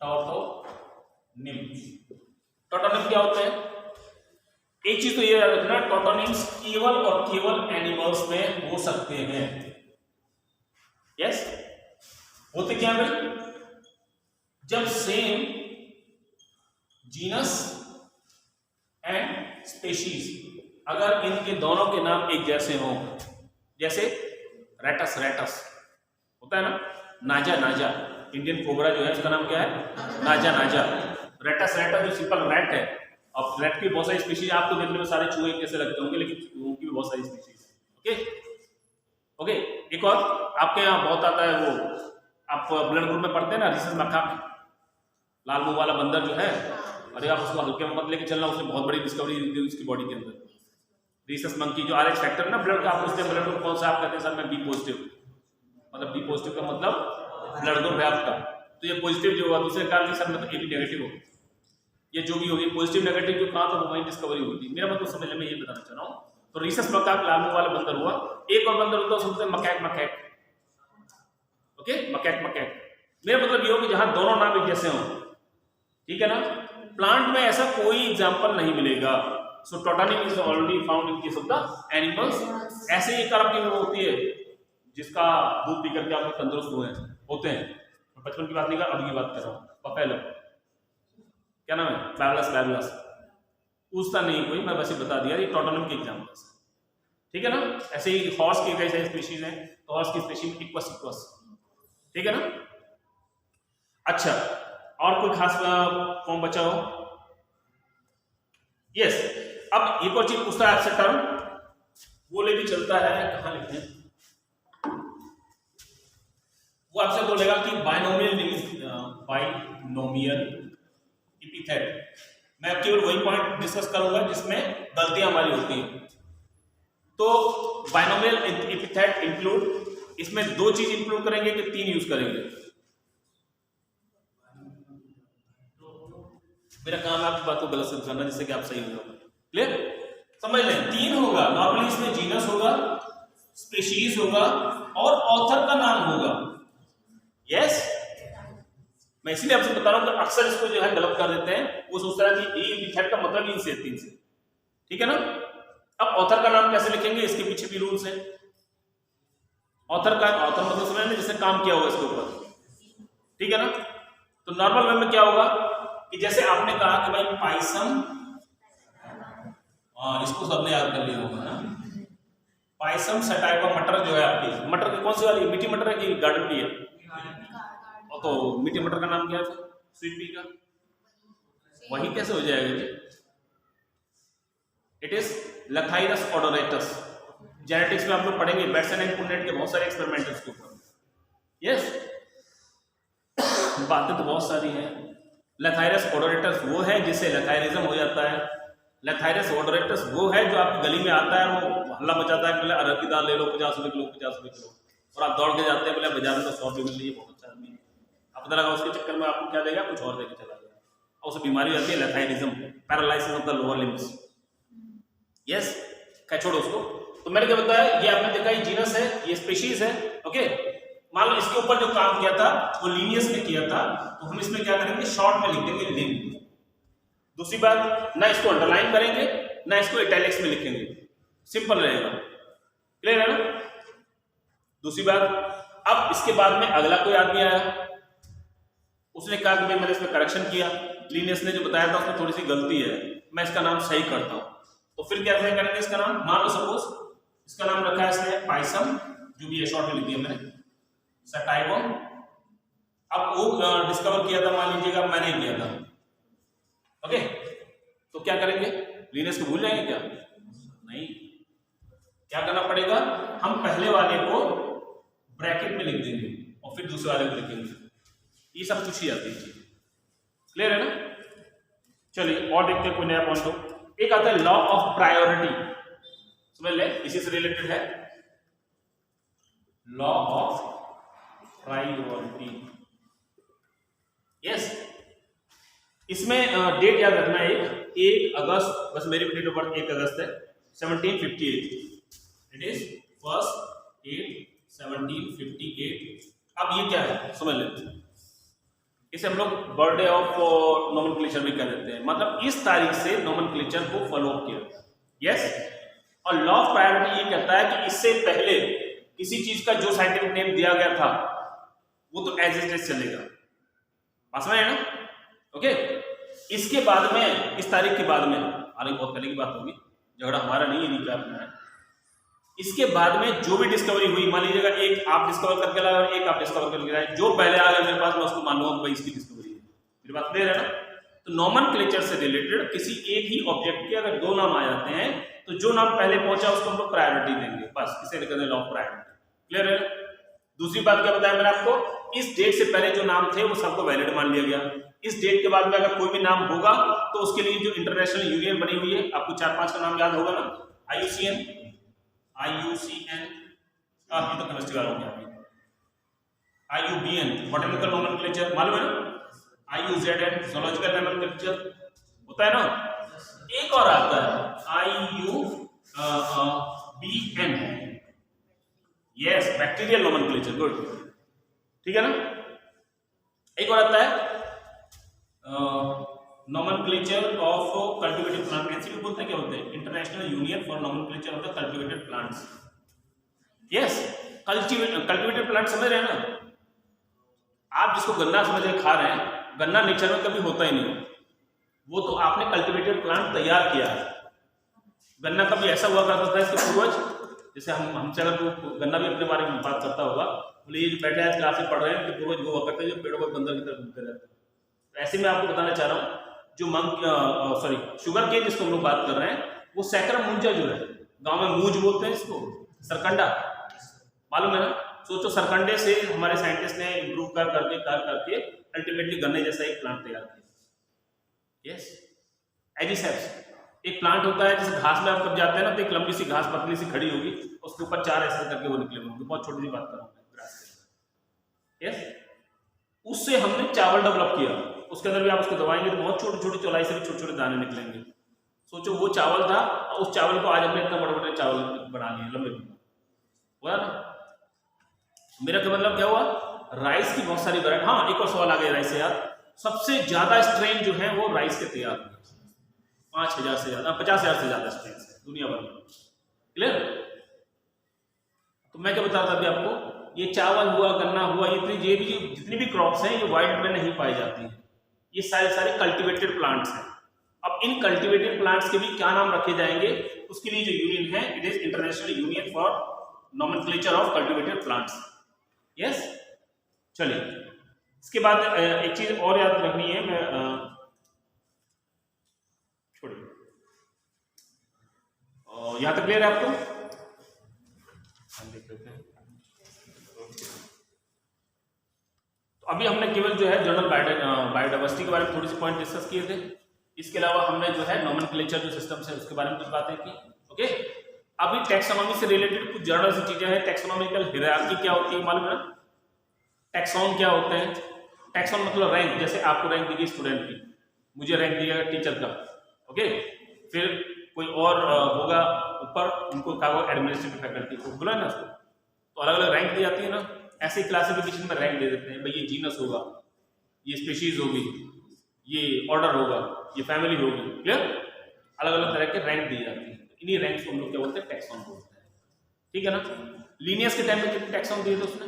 टोटोनिम्स, टोटोनिम क्या होते हैं? एक चीज तो ये याद रखना, टोटोनिम्स केवल और केवल एनिमल्स में हो सकते हैं। यस, होते क्या भाई? जब सेम जीनस एंड स्पेशीज, अगर इनके दोनों के नाम एक जैसे हों, जैसे रेटस, रेटस होता है ना, नाजा, नाजा, इंडियन कोबरा जो है उसका नाम क्या है? नाजा, नाजा। रेटस, रेटस जो सिंपल रैट है, अब रैट की बहुत सारी स्पीशीज, आपको देखने में सारे चूहे कैसे लगते होंगे, लेकिन चूहों की भी बहुत सारी स्पीशीज है। ओके ओके, एक और आपके यहाँ बहुत आता है वो, आप ब्लड ग्रुप में पढ़ते हैं ना, रिसस मकाक, लाल मुंह वाला बंदर जो है, अरे आप उसको हल्के में मत लेके चलना, उसने बहुत बड़ी डिस्कवरी दी उसकी बॉडी के अंदर। रिसस मंकी जो RH फैक्टर ना ब्लड का, आप उसके ब्लड ग्रुप कौन सा आप कहते हैं सर? मैं B पॉजिटिव, मतलब B पॉजिटिव का मतलब ब्लड ग्रुप है आपका, तो ये पॉजिटिव जो हुआ, दूसरे कारण सर मतलब AB नेगेटिव हो, ये जो भी होगी पॉजिटिव नेगेटिव जो कहा था वो वही डिस्कवरी हुई थी। मेरा मतलब समझ में ये बताना चाह रहा हूँ। तो रिसस मकाक लाल मुंह वाला बंदर हुआ, एक और बंदर होता है उसको macaque, macaque. Okay, macaque, macaque, मेरा मतलब ये हो कि जहां दोनों नाम एक जैसे हों, ठीक है ना। प्लांट में ऐसा कोई एग्जाम्पल नहीं मिलेगा। So tautonym is already found in case of the animals. ऐसे ही करप की वो होती है जिसका दूध पी करके आप लोग तंदुरुस्त हुए होते हैं। बचपन की बात नहीं कर, अभी की बात कर रहा हूँ। पपेलो, क्या नाम है? बैबलस, बैबलस पूछता नहीं कोई, मैं वैसे बता दिया, ये टोटोनिम के एग्जाम्पल्स है, ठीक है ना। ऐसे ही हॉर्स की कई सारी स्पीशीज हैं, तो हॉर्स की स्पीशीज इक्वस, इक्वस, ठीक है ना। अच्छा, और कोई खास फॉर्म बचा हो? यस, अब एक और चीज पूछता है आपसे टर्म, वो लेके चलता है, कहां लिखते हैं, वो आपसे बोलेगा कि बाइनोमियल एपिथेट। मैं केवल वही पॉइंट डिस्कस करूंगा जिसमें गलतियां हमारी होती हैं। तो बाइनोमियल एपिथेट इंक्लूड, इसमें 2 चीज इंक्लूड करेंगे कि 3 यूज करेंगे? मेरा काम है आपकी बात को गलत समझाना जिससे कि आप सही हो जाओ। क्लियर? समझ लें, 3 होगा नॉर्मली, इसमें जीनस होगा, स्पीशीज होगा और ऑथर का नाम होगा। यस, मैं इसीलिए आपसे बता रहा हूं कि अक्सर इसको जो है गलत कर देते हैं। वो सोचता है कि ये एपिथेट का मतलब इनसे 3 से, ठीक है ना। अब ऑथर का नाम कैसे लिखेंगे, इसके पीछे भी रूल्स है। ऑथर का, ऑथर मतलब समझ में जिसने काम किया होगा इसके ऊपर, ठीक है ना। तो नॉर्मल वे में क्या होगा कि जैसे आपने कहा कि भाई पायसम, इसको सबने याद कर लिया होगा ना, पायसम सटाइवा मटर जो है आपकी, मटर की कौन सी वाली, मीठी मटर है कि गार्डन की है? और तो मीठी मटर का नाम क्या है? स्वीट पी का, वही कैसे हो जाएगा जी? It is Lathyrus odoratus. Genetics में आप लोग पढ़ेंगे, बेटसन एंड पुन्नेट के बहुत सारे एक्सपेरिमेंट उसके ऊपर। यस, बातें तो बहुत सारी हैं। लथाइरस ओडोरेटस वो है जिससे लथाइरिज्म हो जाता है। लथाइरस ओडोरेटस वो है जो आपकी गली में आता है, वो हल्ला मचाता है, बोले अरहर की दाल ले लो 50 रुपये किलो, 50 रुपये किलो, और आप दौड़ के जाते हैं, बोले बाजार में तो 100 रुपये मिल रही है, बहुत अच्छा आदमी है। आप पता लगा उसके चक्कर में आपको क्या देगा, कुछ और देकर चला गया, और उसे बीमारी आती है lathyrism, paralysis of the lower limbs. Yes, क्या छोड़ो उसको। तो मैंने क्या बताया, ये आपने देखा ये जीनस है, ये स्पीशीज है। ओके, मान लो इसके ऊपर जो काम किया था वो लीनियस ने किया था, तो हम इसमें क्या करेंगे, शॉर्ट में लिख देंगे लिन। दूसरी बात, ना इसको अंडरलाइन करेंगे ना इसको इटैलिक्स में लिखेंगे, सिंपल रहेगा। क्लियर है ना? दूसरी बात, अब इसके बाद में अगला कोई आदमी आया, उसने कहा कि भाई मैंने इसमें करेक्शन किया, लीनियस ने जो बताया था उसमें थोड़ी सी गलती है, मैं इसका नाम सही करता हूं। तो फिर क्या करेंगे इसका नाम, मान लो सपोज इसका नाम रखा है इसने पायसम, जो भी है शॉर्ट में लिख दिया मैंने, सटाइवम। अब वो डिस्कवर किया था, मान लीजिएगा मैंने किया था। ओके, तो क्या करेंगे, लीनियस को भूल जाएंगे क्या? नहीं, क्या करना पड़ेगा, हम पहले वाले को ब्रैकेट में लिख देंगे और फिर दूसरे वाले को लिखेंगे। ये सब कुछ ही आती है चीज। क्लियर है ना? चलिए और देखते हैं कोई नया पॉइंट हो। एक आता है लॉ ऑफ प्रायोरिटी, समझ ले, इसी से रिलेटेड है लॉ ऑफ प्रायोरिटी। यस, इसमें डेट याद रखना है, 1 अगस्त, बस मेरी डेट ऑफ बर्थ 1 अगस्त है 1758। It is 1/8/1758। अब ये क्या है समझ लेते हैं, इसे हम लोग बर्थडे ऑफ नोमेनक्लेचर भी कह देते हैं, मतलब इस तारीख से नोमेनक्लेचर को फॉलो किया। यस, और लॉ ऑफ प्रायोरिटी ये कहता है कि इससे पहले किसी चीज का जो साइंटिफिक नेम दिया गया था वो तो एज इट इज चलेगा, पास में है ना? ओके, इसके बाद में, इस तारीख के बाद में, हालांकि बहुत पहले की बात होगी, झगड़ा हमारा नहीं है, नहीं अपना है। इसके बाद में जो भी डिस्कवरी हुई, मान लीजिएगा एक आप डिस्कवर करके लाए और एक आप डिस्कवर करके लाए, जो पहले आ गया मेरे पास मैं उसको मानूंगा भाई इसकी डिस्कवरी है। मेरी बात क्लियर है ना? तो नोमेनक्लेचर से रिलेटेड किसी एक ही ऑब्जेक्ट के अगर 2 नाम आ जाते हैं तो जो नाम पहले पहुंचा उसको हम लोग प्रायोरिटी देंगे, बस इसे कहते हैं लॉ ऑफ प्रायोरिटी। क्लियर है? दूसरी बात क्या बताया मैंने आपको, इस डेट से पहले जो नाम थे वो सबको वैलिड मान लिया गया। इस डेट के बाद में अगर कोई भी नाम होगा तो उसके लिए जो इंटरनेशनल यूनियन बनी हुई है, आपको 4-5 का नाम याद होगा ना, IUCN, ये तो केमिस्ट्री वाला हो गया, IUBN बॉटनिकल नोमेनक्लेचर मालूम है ना, IUZN ज़ूलॉजिकल नोमेनक्लेचर होता है ना, एक और आता है IUBN, yes bacterial nomenclature, good, ठीक है ना। एक और आता है nomenclature of cultivated plant, NCP बोलते हैं, क्या बोलते हैं, international union for nomenclature of the cultivated plants. Yes, cultivated plant समझ रहे हैं ना आप, जिसको गन्ना समझ के खा रहे हैं, गन्ना नेचर में कभी होता ही नहीं, वो तो आपने कल्टिवेटेड प्लांट तैयार किया है। गन्ना कभी ऐसा हुआ करता था इसके पूर्वज, जैसे हमसे अगर गन्ना भी अपने बारे में बात करता होगा, बोले ये जो बैठे आज क्लास में पढ़ रहे हैं कि पूर्वज वो करते हैं जो पेड़ों पर बंदर की तरह घूमते रहते हैं। तो ऐसे में आपको बताना चाह रहा हूँ, जो शुगर केन जिसको हम लोग बात कर रहे हैं, वो सैकरम मुंजा जो है, गांव में मूंज बोलते हैं इसको, सरकंडा मालूम है ना। सोचो सरकंडे से हमारे साइंटिस्ट ने इम्प्रूव करके अल्टीमेटली गन्ने जैसा एक प्लांट तैयार किया। यस, एजिसेप्स एक प्लांट होता है, जैसे घास में आप कब जाते हैं ना तो एक लंबी सी घास पतली सी खड़ी होगी, उसके ऊपर 4 ऐसे करके वो निकले होंगे, बहुत छोटी सी बात कर रहा हूँ। यस, उससे हमने चावल डेवलप किया, उसके अंदर भी आप उसको दबाएंगे तो बहुत छोटे छोटे चौलाई से भी छोटे छोटे दाने निकलेंगे। सोचो वो चावल था और उस चावल को आज हमने इतना बड़े बड़े चावल बना लिए, लंबे हुआ ना। मेरा क्या मतलब क्या हुआ, राइस की बहुत सारी वैरायटी। हाँ, एक और सवाल आ गया राइस से यार, सबसे ज्यादा स्ट्रेन जो है वो राइस के तैयार हुए, 5000 से ज्यादा स्ट्रेन दुनिया भर में। क्लियर? तो मैं क्या बता रहा था अभी आपको, ये चावल हुआ, गन्ना हुआ, ये भी जितनी भी क्रॉप्स हैं ये वाइल्ड में नहीं पाई जाती हैं, ये सारे कल्टिवेटेड प्लांट्स हैं। अब इन कल्टिवेटेड प्लांट्स के भी क्या नाम रखे जाएंगे, उसके लिए जो यूनियन है, it is international union for nomenclature of cultivated plants. Yes, चलिए इसके बाद एक चीज और याद रखनी है, मैं छोड़िए, यहाँ तक क्लियर है आपको? हम देख लेते हैं। तो अभी हमने केवल जो है जनरल बायोडाइवर्सिटी के बारे में थोड़ी सी पॉइंट डिस्कस किए थे, इसके अलावा हमने जो है नॉमेनक्लेचर जो सिस्टम्स है उसके बारे में कुछ बातें की। ओके, अभी टैक्सोनॉमी से रिलेटेड कुछ जनरल सी चीजें हैं। टैक्सोनॉमिकल हायरार्की क्या होती है मालूम है ना? टैक्सॉन क्या होते हैं? टैक्सॉन मतलब रैंक, जैसे आपको रैंक दी गई स्टूडेंट की, मुझे रैंक दिया टीचर का। ओके, फिर कोई और होगा ऊपर, उनको कहा होगा एडमिनिस्ट्रेटिव फैकल्टी को, बोला ना उसको, तो अलग अलग रैंक दी जाती है ना। ऐसे क्लासिफिकेशन में रैंक दे देते हैं, भाई ये जीनस होगा, ये स्पीशीज होगी, ये ऑर्डर होगा, ये फैमिली होगी, क्लियर? अलग अलग तरह के रैंक दी जाती है, इन्हीं रैंक्स को हम लोग क्या बोलते हैं? टैक्सॉन बोलते हैं। ठीक है ना? लीनियस के टाइम में कितने टैक्सॉन दिए थे उसने?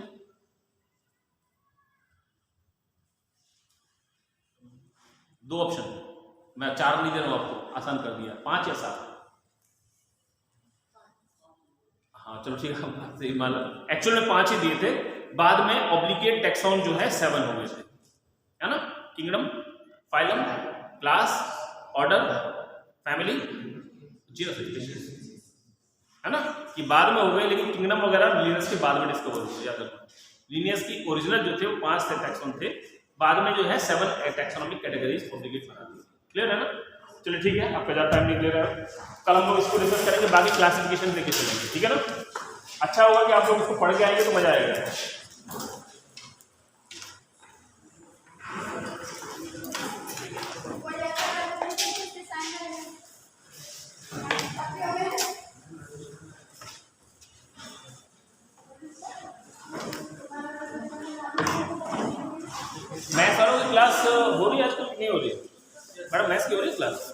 2 ऑप्शन, मैं 4 नहीं दे रहा हूं आपको, आसान कर दिया, 5 या 7। हाँ चलो ठीक है, सही मालूम, एक्चुअल में 5 ही दिए थे, बाद में ऑब्लिगेट टैक्सॉन जो है 7 हो गए थे, है ना? Kingdom, phylum, class, order, family, genus, है ना? कि बाद में हो गए, लेकिन किंगडम वगैरह लीनियस के बाद में डिस्कवर हुए, याद रखना। लीनियस की ओरिजिनल जो थे वो 5 थे टैक्सॉन थे, बाद में जो है 7 टैक्सोनॉमिक कैटेगरीज ऑब्लिगेट बना दी। क्लियर है ना? चलिए ठीक है, आपका ज़्यादा टाइम नहीं ले रहा है, कल हम लोग इसको डिस्कस करेंगे, बाकी क्लासिफिकेशन देके चलेंगे। ठीक है ना? अच्छा होगा कि आप लोग इसको पढ़ के आएंगे तो मजा आएगा। मैथ्स वालों की क्लास हो रही है आजकल, नहीं हो रही है? मैडम मैथ्स की हो रही है क्लास?